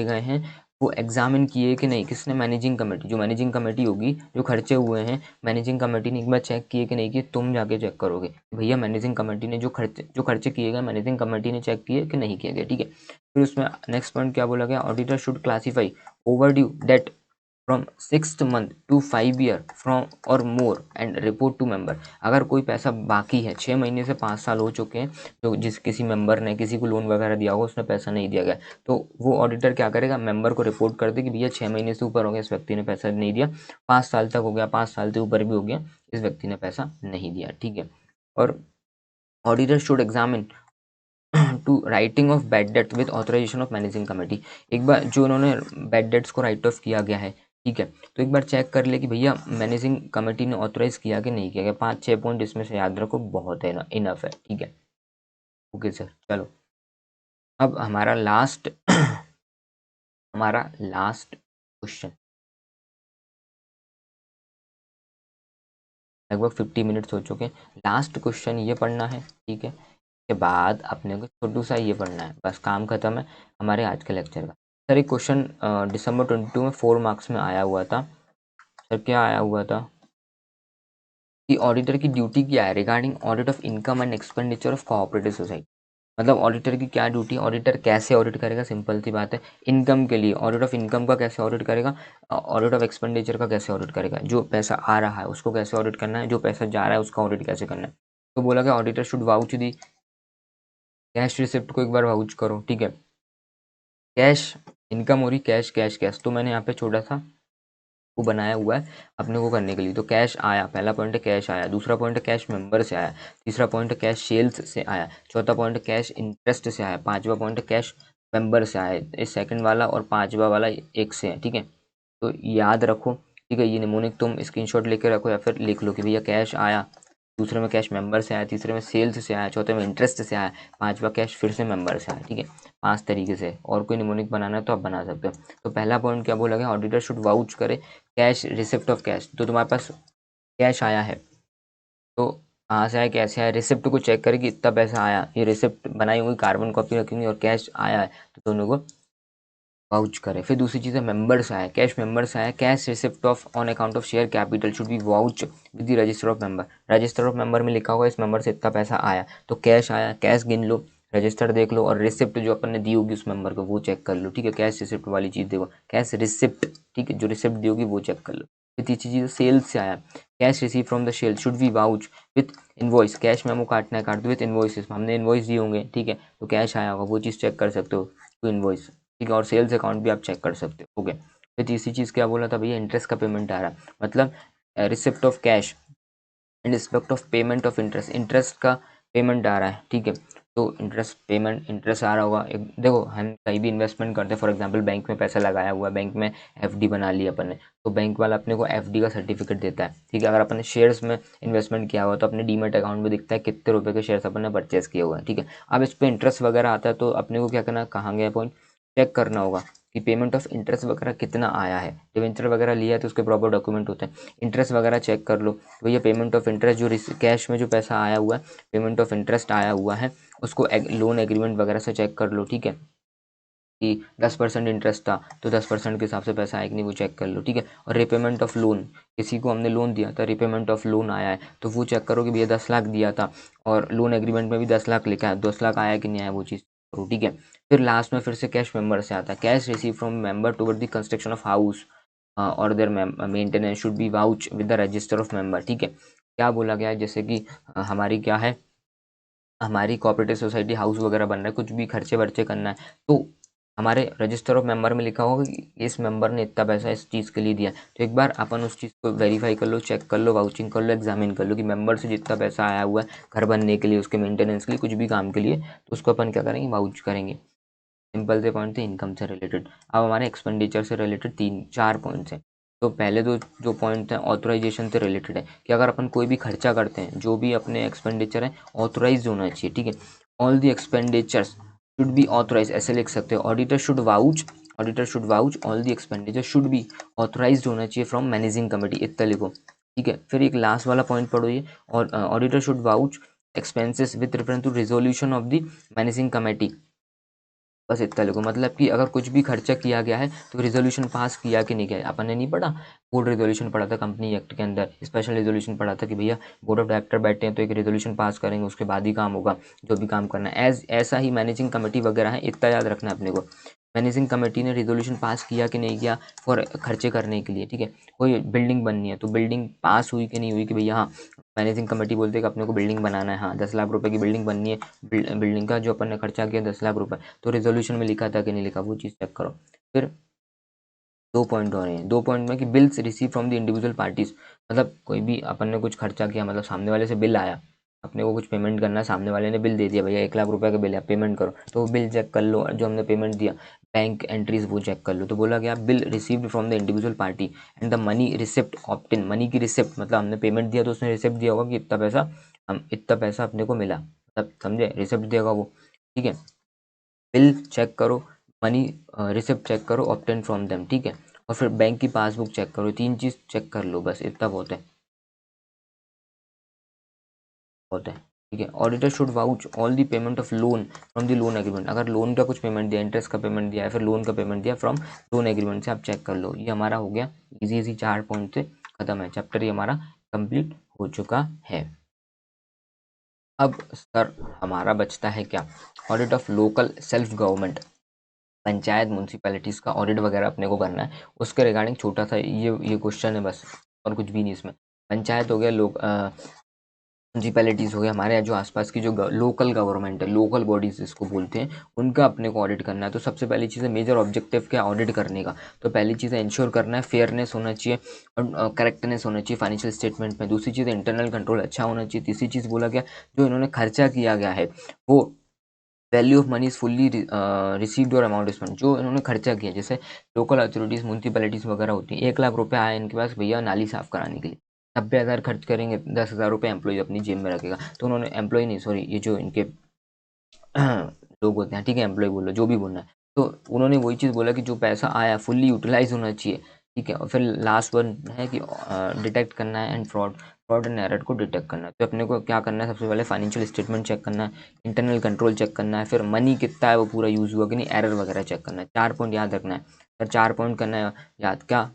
गए हैं वो एग्जामिन किए कि नहीं, किसने, मैनेजिंग कमेटी, जो मैनेजिंग कमेटी होगी, जो खर्चे हुए हैं मैनेजिंग कमेटी ने एक बार चेक किए कि नहीं किए, तुम जाके चेक करोगे भैया मैनेजिंग कमेटी ने जो खर्चे किए गए मैनेजिंग कमेटी ने चेक किए कि नहीं किए गए। ठीक है, फिर उसमें नेक्स्ट पॉइंट क्या बोला गया, auditor should classify over due date from 6th month to 5 year from और more and report to member. अगर कोई पैसा बाकी है 6 महीने से 5 साल हो चुके हैं, तो जिस किसी मेंबर ने किसी को लोन वगैरह दिया होगा, उसने पैसा नहीं दिया गया, तो वो ऑडिटर क्या करेगा, मेंबर को रिपोर्ट कर दे कि भैया 6 महीने से ऊपर हो गया, इस व्यक्ति ने पैसा नहीं दिया, 5 साल तक हो गया, 5 साल से ऊपर भी हो गया, इस व्यक्ति ने पैसा नहीं दिया, ठीक है। और auditor should examine to writing off bad debt with authorization of managing committee. एक बार जो उन्होंने बैड डेट्स को राइट ऑफ किया गया है, ठीक है, तो एक बार चेक कर ले कि भैया मैनेजिंग कमेटी ने ऑथराइज किया कि नहीं किया गया। 5-6 पॉइंट इसमें से याद रखो, बहुत है ना, इनफ है, ठीक है। ओके सर, चलो अब हमारा लास्ट क्वेश्चन, लगभग 50 मिनट्स हो चुके हैं। लास्ट क्वेश्चन ये पढ़ना है, ठीक है, के बाद अपने को छोटू सा ये पढ़ना है, बस काम खत्म है हमारे आज के लेक्चर का। सर एक क्वेश्चन दिसंबर 22 में 4 मार्क्स में आया हुआ था। सर क्या आया हुआ था कि ऑडिटर की ड्यूटी क्या है regarding audit of income and expenditure of cooperative society. मतलब ऑडिटर की क्या ड्यूटी, ऑडिटर कैसे ऑडिट करेगा, सिंपल सी बात है, इनकम के लिए ऑडिट ऑफ इनकम का कैसे ऑडिट करेगा, ऑडिट ऑफ एक्सपेंडिचर का कैसे ऑडिट करेगा, जो पैसा आ रहा है उसको कैसे ऑडिट करना है, जो पैसा जा रहा है उसका ऑडिट कैसे करना है। तो बोला कि auditor should vouch the cash receipt को एक बार वाउच करो, ठीक है। कैश इनकम हो रही, कैश कैश कैश, तो मैंने यहाँ पे छोटा सा वो बनाया हुआ है अपने को करने के लिए। तो कैश आया, पहला पॉइंट है कैश आया, दूसरा पॉइंट है कैश मेंबर से आया, तीसरा पॉइंट है कैश सेल्स से आया, चौथा पॉइंट है कैश इंटरेस्ट से आया, पांचवा पॉइंट है कैश मेंबर से आया, इस सेकंड वाला और पांचवा वाला एक से है, ठीक है। तो याद रखो, ठीक है, ये निमोनिक तुम स्क्रीनशॉट लेके रखो या फिर लिख लो कि भैया कैश आया, दूसरे में कैश मेंबर से आया, तीसरे में सेल्स से आया, चौथे में इंटरेस्ट से आया, पांचवा कैश फिर से मेंबर से आया, ठीक है। 5 तरीके से, और कोई निमोनिक बनाना है तो आप बना सकते हो। तो पहला पॉइंट क्या बोला गया, ऑडिटर शुड वाउच करे कैश रिसिप्ट ऑफ कैश। तो तुम्हारे पास कैश आया है, तो कहाँ से आया, कैसे आया, रिसिप्ट को चेक करेगी इतना पैसा आया, ये रिसिप्ट बनाई हुई कार्बन कॉपी रखेंगे, और कैश आया है तो दोनों को वाउच करे। फिर दूसरी चीज़ है मेंबर्स आया, कैश मेंबर्स आया, cash receipt of on account of share capital should be vouch with the register of member. Register of member में लिखा होगा इस मेंबर से इतना पैसा आया, तो कैश आया, कैश गिन लो, रजिस्टर देख लो, और रिसिप्ट जो अपन ने दी होगी उस मेंबर को वो चेक कर लो, ठीक है। कैश रिसिप्ट वाली चीज़ देखो, कैश रिसिप्ट, ठीक है, जो रिसिप्ट दी होगी वो चेक कर लो। फिर तीसरी चीज़ सेल्स से आया, cash receive from the sale should be vouch with invoice. Cash memo काटना है काट दो विथ इनवॉइस, हमने इनवॉइस दी होंगे, ठीक है, तो कैश आया होगा वो चीज़ चेक कर सकते हो, तो इनवॉइस, ठीक है, और सेल्स अकाउंट भी आप चेक कर सकते हो, ओके। फिर तीसरी चीज़ क्या बोला था भैया, इंटरेस्ट का पेमेंट आ रहा है, मतलब receipt of cash in respect of payment of interest, interest का पेमेंट आ रहा है, ठीक है। तो इंटरेस्ट पेमेंट, इंटरेस्ट आ रहा होगा, एक देखो हम कहीं भी इन्वेस्टमेंट करते हैं, फॉर एग्जांपल बैंक में पैसा लगाया हुआ है, बैंक में एफडी बना लिया अपन ने, तो बैंक वाला अपने को एफडी का सर्टिफिकेट देता है, ठीक है। अगर अपन ने शेयर्स में इन्वेस्टमेंट किया हुआ तो अपने डीमेट अकाउंट में दिखता है कितने रुपए के शेयर्स अपन ने परचेस किए हुए हैं, ठीक है। अब इस पर इंटरेस्ट वगैरह आता है तो अपने को क्या करना, कहाँ गया पॉइंट, चेक करना होगा कि पेमेंट ऑफ इंटरेस्ट वगैरह कितना आया है। डिवेंचर वगैरह लिया है तो उसके प्रॉपर डॉक्यूमेंट होते हैं, इंटरेस्ट वगैरह चेक कर लो। तो ये पेमेंट ऑफ इंटरेस्ट जो कैश में जो पैसा आया हुआ है, पेमेंट ऑफ इंटरेस्ट आया हुआ है, उसको लोन एग्रीमेंट वगैरह से चेक कर लो, ठीक है, कि 10% इंटरेस्ट था तो 10% के हिसाब से पैसा आया कि नहीं वो चेक कर लो, ठीक है। और रिपेमेंट ऑफ लोन, किसी को हमने लोन दिया था, रिपेमेंट ऑफ लोन आया है तो वो चेक करो कि भैया 10 लाख दिया था और लोन एग्रीमेंट में भी 10 लाख लिखा है, 10 लाख आया कि नहीं आया वो चीज़ करो, ठीक है। फिर लास्ट में फिर से कैश मेंबर से आता है, cash receive from member toward the construction of house और there maintenance should be vouch with the register of member, ठीक है। क्या बोला गया है, जैसे कि हमारी क्या है, हमारी कोऑपरेटिव सोसाइटी हाउस वगैरह बन रहा है, कुछ भी खर्चे वर्चे करना है, तो हमारे रजिस्टर ऑफ मेंबर में लिखा होगा कि इस मेंबर ने इतना पैसा इस चीज़ के लिए दिया। तो एक बार अपन उस चीज़ को वेरीफाई कर लो, चेक कर लो, वाउचिंग कर लो, एग्जामिन कर लो कि मेंबर से जितना पैसा आया हुआ है घर बनने के लिए, उसके मेंटेनेंस के लिए, कुछ भी काम के लिए, तो उसको अपन क्या करेंगे, वाउच करेंगे। सिंपल से पॉइंट थे इनकम से रिलेटेड। अब हमारे एक्सपेंडिचर से रिलेटेड 3-4 पॉइंट्स हैं। तो पहले दो जो पॉइंट हैं ऑथराइजेशन से रिलेटेड है कि अगर अपन कोई भी खर्चा करते हैं, जो भी अपने एक्सपेंडिचर है ऑथराइज होना चाहिए, ठीक है। All the expenditures should be authorize, ऐसे लिख सकते हो, auditor should vouch all the expenditure should be authorize होना चाहिए फ्रॉम मैनेजिंग कमेटी, इतना लिखो, ठीक है। फिर एक लास्ट वाला पॉइंट पढ़ो ये, और auditor should vouch expenses with reference to resolution of the managing committee, बस इतना लिखो। मतलब कि अगर कुछ भी खर्चा किया गया है तो रिजोल्यूशन पास किया कि नहीं किया। अपन ने नहीं पढ़ा, बोर्ड रेजोल्यूशन पढ़ा था कंपनी एक्ट के अंदर, स्पेशल रेजोल्यूशन पढ़ा था कि भैया बोर्ड ऑफ डायरेक्टर बैठे हैं तो एक रेजोल्यूशन पास करेंगे, उसके बाद ही काम होगा जो भी काम करना है। ऐसा ही मैनेजिंग कमेटी वगैरह है, इतना याद रखना है अपने को। मैनेजिंग कमेटी ने रिजोल्यूशन पास किया कि नहीं किया फॉर खर्चे करने के लिए, ठीक है। कोई बिल्डिंग बननी है तो बिल्डिंग पास हुई कि नहीं हुई कि भैया हाँ, मैनेजिंग कमेटी बोलते हैं कि अपने को बिल्डिंग बनाना है, हाँ 10 लाख रुपए की बिल्डिंग बननी है, बिल्डिंग का जो अपन ने खर्चा किया 10 लाख रुपए, तो रिजोल्यूशन में लिखा था कि नहीं लिखा, वो चीज़ चेक करो। फिर 2 पॉइंट हो रहे हैं, 2 पॉइंट में कि bills receive from the individual parties, मतलब कोई भी अपन ने कुछ खर्चा किया, मतलब सामने वाले से बिल आया, अपने को कुछ पेमेंट करना है, सामने वाले ने बिल दे दिया भैया 1 लाख रुपए का बिल है पेमेंट करो, तो वो बिल चेक कर लो, जो हमने पेमेंट दिया बैंक एंट्रीज वो चेक कर लो। तो बोला गया bill received from the individual party and the money receipt obtain, money की रिसिप्ट मतलब हमने पेमेंट दिया तो उसने रिसिप्ट दिया होगा कि इतना पैसा अपने को मिला, मतलब समझे, रिसिप्ट देगा वो, ठीक है। बिल चेक करो, मनी रिसिप्ट चेक करो, ऑब्टेन फ्रॉम देम, ठीक है। और फिर बैंक की पासबुक चेक करो, 3 चीज़ चेक कर लो, बस इतना बहुत है, बहुत है, ठीक है। Auditor should vouch all the payment of loan from the loan agreement, अगर लोन का कुछ पेमेंट दिया, इंटरेस्ट का पेमेंट दिया है, फिर लोन का पेमेंट दिया फ्रॉम लोन एग्रीमेंट से आप चेक कर लो। ये हमारा हो गया इजी इजी, 4 पॉइंट से खत्म है चैप्टर, ये हमारा कंप्लीट हो चुका है। अब सर हमारा बचता है क्या, audit of local self government, panchayat municipalities का ऑडिट वगैरह अपने को करना है, उसके रिगार्डिंग छोटा सा ये क्वेश्चन है बस, और कुछ भी नहीं इसमें। पंचायत हो गया, लोग म्यूनसिपैलिटीज़ हो गया, हमारे यहाँ जो आसपास की जो लोकल गवर्नमेंट है, लोकल बॉडीज जिसको बोलते हैं, उनका अपने को ऑडिट करना है। तो सबसे पहली चीज़ है मेजर ऑब्जेक्टिव क्या ऑडिट करने का, तो पहली चीज़ है इंश्योर करना है फेयरनेस होना चाहिए और करेक्टनेस होना चाहिए फाइनेंशियल स्टेटमेंट में। दूसरी चीज़ इंटरनल कंट्रोल अच्छा होना चाहिए। तीसरी चीज़ बोला गया जो इन्होंने खर्चा किया गया है वो value of money is fully received और अमाउंट स्पेंड, जो इन्होंने खर्चा किया, जैसे लोकल अथॉरिटीज़ म्यूनसिपैलिटीज़ वगैरह होती हैं, 1 लाख रुपए आए इनके पास भैया नाली साफ कराने के लिए, 90,000 खर्च करेंगे, 10,000 रुपये एम्प्लॉय अपनी जेब में रखेगा, तो उन्होंने एम्प्लॉय नहीं सॉरी ये जो इनके लोग होते हैं, ठीक है, एम्प्लॉय बोलो जो भी बोलना है, तो उन्होंने वही चीज़ बोला कि जो पैसा आया फुल्ली यूटिलाइज होना चाहिए, ठीक है। और फिर लास्ट वन है कि डिटेक्ट करना है एंड फ्रॉड एंड एरर को डिटेक्ट करना है। तो अपने को क्या करना है, सबसे पहले फाइनेंशियल स्टेटमेंट चेक करना है, इंटरनल कंट्रोल चेक करना है, फिर मनी कितना है वो पूरा यूज़ हुआ कि नहीं, एरर वगैरह चेक करना है। 4 पॉइंट याद रखना है सर, 4 पॉइंट करना है याद, क्या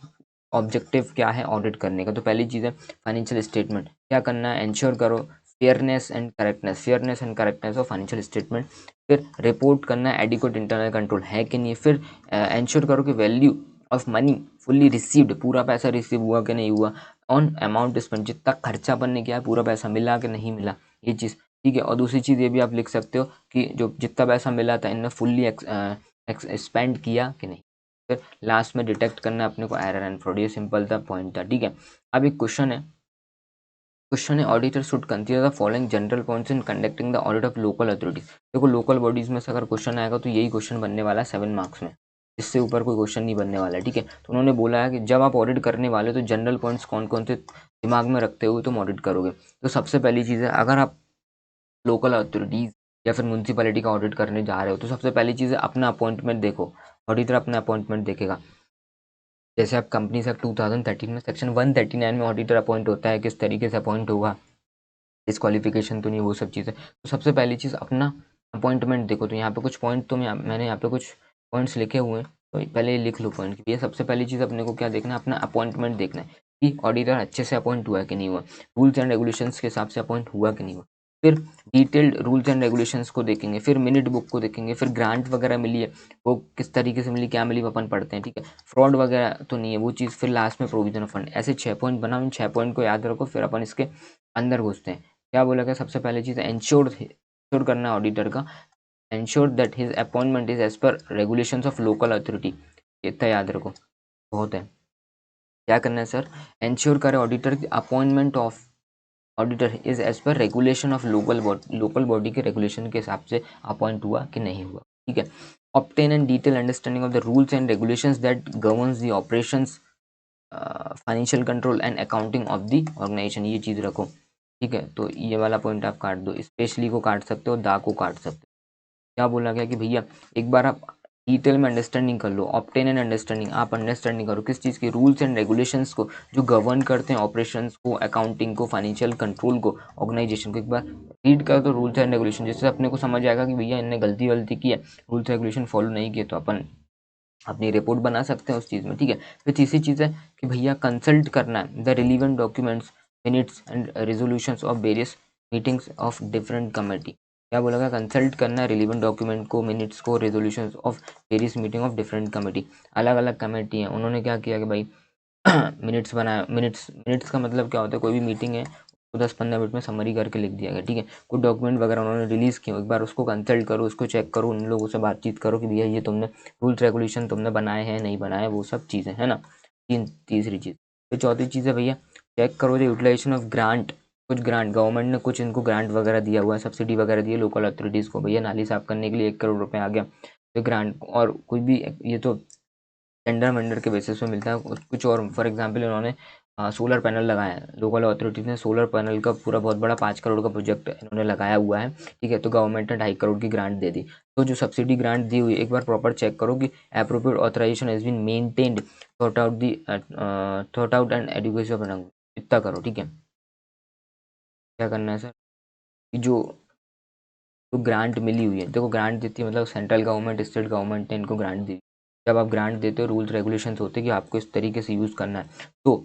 ऑब्जेक्टिव क्या है ऑडिट करने का। तो पहली चीज़ है फाइनेंशियल स्टेटमेंट, क्या करना है, इंश्योर करो fairness and correctness of financial statement. फिर रिपोर्ट करना है एडिक्वेट इंटरनल कंट्रोल है कि नहीं। फिर इंश्योर करो कि value of money fully received, पूरा पैसा रिसीव हुआ कि नहीं हुआ, ऑन अमाउंट स्पेंड, जितना खर्चा अपन ने किया है पूरा पैसा मिला कि नहीं मिला, ये चीज़, ठीक है। और दूसरी चीज़ ये भी आप लिख सकते हो कि जो जितना पैसा मिला था इनने फुल्ली स्पेंड किया कि नहीं। फिर लास्ट में डिटेक्ट करना है अपने को एरर एंड फ्रॉड, ये सिंपल था पॉइंट था, ठीक है। अब एक क्वेश्चन है auditor should consider the following general points in conducting the audit of local authorities. देखो लोकल बॉडीज में से अगर क्वेश्चन आएगा तो यही क्वेश्चन बनने वाला है 7 मार्क्स में, इससे ऊपर कोई क्वेश्चन नहीं बनने वाला है, ठीक है। तो उन्होंने बोला है कि जब आप ऑडिट करने वाले हो तो जनरल पॉइंट्स कौन कौन से दिमाग में रखते हुए तुम ऑडिट करोगे। तो सबसे पहली चीज़ है अगर आप लोकल अथॉरिटीज़ या फिर म्यूनसिपैलिटी का ऑडिट करने जा रहे हो तो सबसे पहली चीज़ है अपना अपॉइंटमेंट देखो, ऑडिटर अपना अपॉइंटमेंट देखेगा। जैसे आप कंपनी से 2013 में सेक्शन 139 में ऑडिटर अपॉइंट होता है, किस तरीके से अपॉइंट होगा, डिस्क्वालिफिकेशन तो नहीं, वो सब चीज़ें। तो सबसे पहली चीज़ अपना अपॉइंटमेंट देखो। तो यहाँ पे कुछ पॉइंट तो मैंने यहाँ पे कुछ पॉइंट्स लिखे हुए हैं, तो पहले लिख लो पॉइंट। ये सबसे पहली चीज़ अपने को क्या देखना है, अपना अपॉइंटमेंट देखना है कि ऑडिटर अच्छे से अपॉइंट हुआ है कि नहीं हुआ, रूल्स एंड रेगुलेशंस के हिसाब से अपॉइंट हुआ कि नहीं हुआ। फिर डिटेल्ड रूल्स एंड रेगुलेशंस को देखेंगे, फिर मिनट बुक को देखेंगे, फिर ग्रांट वगैरह मिली है वो किस तरीके से मिली, क्या मिली, वो अपन पढ़ते हैं, ठीक है। फ्रॉड वगैरह तो नहीं है वो चीज़, फिर लास्ट में प्रोविजन ऑफ फंड। ऐसे 6 पॉइंट बनाओ, इन 6 पॉइंट को याद रखो, फिर अपन इसके अंदर घुसते हैं। क्या बोला गया, सबसे पहले चीज़ इंश्योर करना ऑडिटर का, ensure that his appointment is as per regulations of local authority, इतना याद रखो, बहुत है। क्या करना है सर, इंश्योर करे ऑडिटर की appointment of auditor is as per regulation of local body के रेगुलेशन के हिसाब से अपॉइंट हुआ कि नहीं हुआ, ठीक है। Obtain and detail understanding of the rules and regulations that governs the operations financial control and accounting of the organization, ये चीज़ रखो, ठीक है। तो ये वाला पॉइंट आप काट दो, स्पेशली को काट सकते हो, दा को काट सकते हो। क्या बोला गया कि भैया एक बार आप डिटेल में अंडरस्टैंडिंग कर लो, ऑब्टेन एंड अंडरस्टैंडिंग, आप अंडरस्टैंडिंग करो किस चीज़ की, रूल्स एंड रेगुलेशंस को जो गवर्न करते हैं ऑपरेशंस को, अकाउंटिंग को, फाइनेंशियल कंट्रोल को, ऑर्गेनाइजेशन को। एक बार रीड कर दो रूल्स एंड रेगुलेशन, जिससे अपने को समझ आएगा कि भैया इनने गलती की है, रूल्स रेगुलेशन फॉलो नहीं किए, तो अपन अपनी रिपोर्ट बना सकते हैं उस चीज़ में, ठीक है। फिर तीसरी चीज़ है कि भैया कंसल्ट करना है the relevant documents, minutes and resolutions of various meetings of different committee. क्या बोला गया, कंसल्ट करना रिलीवेंट डॉक्यूमेंट को, मिनट्स को, resolutions of various meeting of different committee. अलग अलग कमेटी हैं, उन्होंने क्या किया कि भाई मिनट्स बनाया। मिनट्स का मतलब क्या होता है, कोई भी मीटिंग है तो 10-15 मिनट में समरी करके लिख दिया गया, ठीक है। कुछ डॉक्यूमेंट वगैरह उन्होंने रिलीज़ किए, एक बार उसको कंसल्ट करो, उसको चेक करो, उन लोगों से बातचीत करो कि भैया ये तुमने रूल्स रेगुलेशन तुमने बनाए हैं नहीं बनाए, वो सब चीज़ें है ना। तीसरी चीज़। फिर चौथी चीज़ है भैया, चेक करो द यूटिलाइजेशन ऑफ ग्रांट। कुछ ग्रांट गवर्नमेंट ने कुछ इनको ग्रांट वगैरह दिया हुआ है, सब्सिडी वगैरह दी है लोकल अथॉरिटीज़ को, भैया नाली साफ करने के लिए 1 करोड़ रुपए आ गया तो ग्रांट। और कुछ भी ये तो टेंडर वेंडर के बेसिस पे मिलता है कुछ। और फॉर एग्जांपल इन्होंने सोलर पैनल लगाया है, लोकल अथॉरिटीज ने सोलर पैनल का पूरा बहुत बड़ा 5 करोड़ का प्रोजेक्ट इन्होंने लगाया हुआ है, ठीक है। तो गवर्नमेंट ने 2.5 करोड़ की ग्रांट दे दी। तो जो सब्सिडी ग्रांट दी हुई, एक बार प्रॉपर चेक करो कि appropriate authorization has been maintained, thought out and education, इतना करो, ठीक है। क्या करना है सर, जो तो ग्रांट मिली हुई है, देखो ग्रांट देती है मतलब सेंट्रल गवर्नमेंट स्टेट गवर्नमेंट ने इनको ग्रांट दी। जब आप ग्रांट देते हो रूल्स रेगुलेशंस होते हैं कि आपको इस तरीके से यूज़ करना है। तो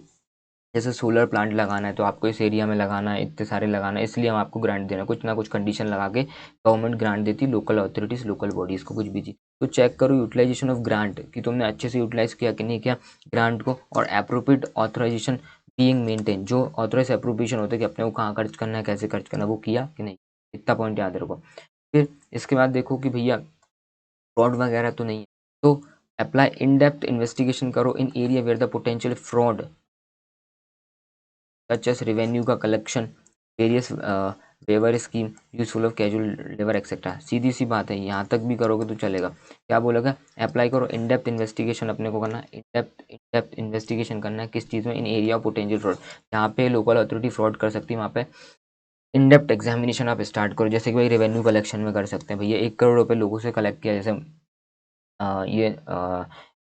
जैसे सोलर प्लांट लगाना है तो आपको इस एरिया में लगाना है, इतने सारे लगाना है, इसलिए हम आपको ग्रांट देना है। कुछ ना कुछ कंडीशन लगा के गवर्नमेंट ग्रांट देती है, लोकल अथॉरिटीज़ लोकल बॉडीज़ को, कुछ भी चीज़। तो चेक करो यूटिलाइजेशन ऑफ ग्रांट कि तुमने अच्छे से यूटिलाइज किया कि नहीं किया ग्रांट को, और अप्रोप्रिएट ऑथराइजेशन बीइंग मेंटेन, जो ऑथराइज अप्रोप्रिएशन होता है कि अपने को कहाँ खर्च करना है, कैसे खर्च करना है, वो किया कि नहीं। इतना पॉइंट याद रखो। फिर इसके बाद देखो कि भैया फ्रॉड वगैरह तो नहीं है, तो अप्लाई इन डेप्थ इन्वेस्टिगेशन करो in area where the potential fraud such as revenue का collection, various waiver scheme, useful of casual labour etcetera. सीधी सी बात है, यहाँ तक भी करोगे तो चलेगा। क्या बोलेगा, अप्लाई करो इन डेप्थ इन्वेस्टिगेशन, अपने को करना इन डेप्थ इन्वेस्टिगेशन करना है किस चीज़ में, इन एरिया ऑफ पोटेंशियल फ्रॉड, जहाँ पे लोकल अथॉरिटी फ्रॉड कर सकती है वहाँ पे इन डेप्थ एग्जामिनेशन आप स्टार्ट करो। जैसे कि भाई रेवेन्यू कलेक्शन में कर सकते हैं, भैया 1 करोड़ रुपए लोगों से कलेक्ट किया, जैसे ये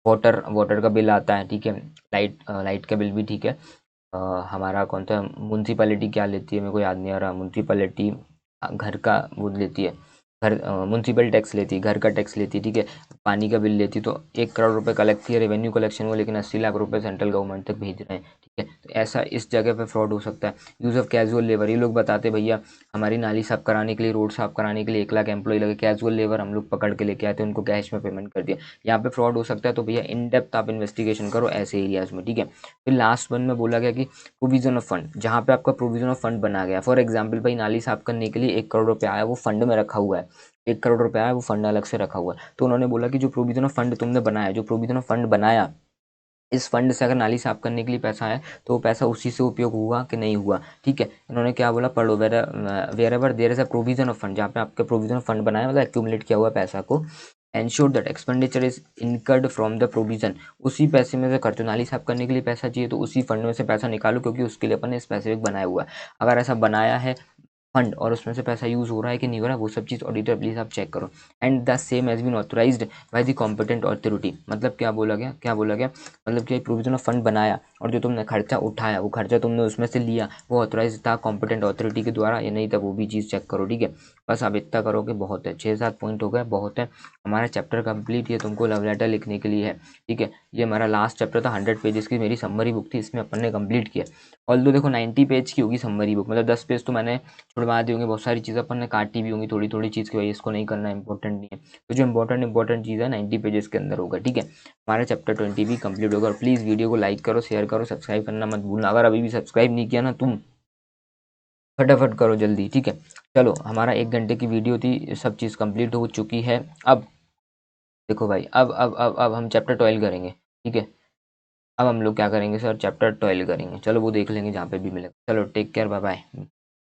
वाटर वाटर का बिल आता है, ठीक है। लाइट का बिल भी, ठीक है। हमारा कौन सा म्यूनसिपैलिटी क्या लेती है मेरे को याद नहीं आ रहा, म्यूनसिपैलिटी घर का वो लेती है, घर म्यूनसिपल टैक्स लेती है, घर का टैक्स लेती है, ठीक है। पानी का बिल लेती है, तो 1 करोड़ रुपए कलेक्ट किया रेवेन्यू कलेक्शन वो, लेकिन 80 लाख रुपए सेंट्रल गवर्नमेंट तक भेज रहे हैं, ठीक है। तो ऐसा इस जगह पे फ्रॉड हो सकता है। यूज़ ऑफ कैजुअल लेबर, ये लोग बताते भैया हमारी नाली साफ कराने के लिए, रोड साफ कराने के लिए 1 लाख एम्प्लॉय लगे, कैजुअल लेबर हम लोग पकड़ के लेके आते हैं, उनको कैश में पेमेंट कर दिया। यहाँ पे फ्रॉड हो सकता है, तो भैया इन डेप्थ आप इन्वेस्टिगेशन करो ऐसे एरियाज में, ठीक है। फिर लास्ट वन में बोला गया कि प्रोविजन ऑफ फंड, जहाँ पे आपका प्रोविजन ऑफ फंड बना गया, फॉर एग्जाम्पल भाई नाली साफ करने के लिए 1 करोड़ रुपए आया, वो फंड में रखा हुआ है, 1 करोड़ रुपए आया वो फंड अलग से रखा हुआ है। तो उन्होंने बोला कि जो प्रोविजन ऑफ फंड तुमने बनाया, जो प्रोविजन ऑफ फंड बनाया, इस फंड से अगर नाली साफ करने के लिए पैसा आया तो वो पैसा उसी से उपयोग हुआ कि नहीं हुआ, ठीक है। इन्होंने क्या बोला, पढ़ो, wherever there is a provision of fund, जहाँ पे आपके प्रोविजन ऑफ फंड बनाया मतलब एक्यूमुलेट किया हुआ पैसा को, ensure that expenditure is incurred from the provision, उसी पैसे में से खर्चो। नाली साफ करने के लिए पैसा चाहिए तो उसी फंड में से पैसा निकालो, क्योंकि उसके लिए अपन ने स्पेसिफिक बनाया हुआ है। अगर ऐसा बनाया है फंड और उसमें से पैसा यूज़ हो रहा है कि नहीं हो रहा है, वो सब चीज़ ऑडिटर प्लीज़ आप चेक करो। And the same has been authorized by the competent authority, मतलब क्या बोला गया, क्या बोला गया, मतलब कि प्रोविजन ऑफ फंड बनाया और जो तुमने खर्चा उठाया, वो खर्चा तुमने उसमें से लिया, वो ऑथराइज था कॉम्पिटेंट अथॉरिटी के द्वारा या नहीं था, वो भी चीज़ चेक करो, ठीक है। बस आप इतना करोगे बहुत है, 6-7 पॉइंट हो गए, बहुत है। हमारा चैप्टर कंप्लीट, ये तुमको लव लेटर लिखने के लिए है, ठीक है। ये हमारा लास्ट चैप्टर था, 100 पेजेस की मेरी समरी बुक थी, इसमें अपन ने कंप्लीट किया। ऑल्दो देखो 90 पेज की होगी समरी बुक, मतलब 10 पेज तो मैंने छुड़वा दी होंगी, बहुत सारी चीज़ें अपन ने काटी भी होंगी थोड़ी थोड़ी चीज़ की वजह, इसको नहीं करना इंपॉर्टेंट नहीं है। तो जो इंपॉर्टेंट चीज़ है 90 पेजेस के अंदर होगा, ठीक है। हमारा चैप्टर 20 भी कंप्लीट होगा। और प्लीज़ वीडियो को लाइक करो, शेयर करो, सब्सक्राइब करना मत भूलना। अगर अभी भी सब्सक्राइब नहीं किया ना तुम, फटाफट करो जल्दी, ठीक है। चलो, हमारा 1 घंटे की वीडियो थी, सब चीज़ कंप्लीट हो चुकी है। अब देखो भाई, अब हम चैप्टर 12 करेंगे, ठीक है। अब हम लोग क्या करेंगे सर, चैप्टर 12 करेंगे, चलो वो देख लेंगे जहाँ पे भी मिलेगा। चलो टेक केयर, बाय बाय।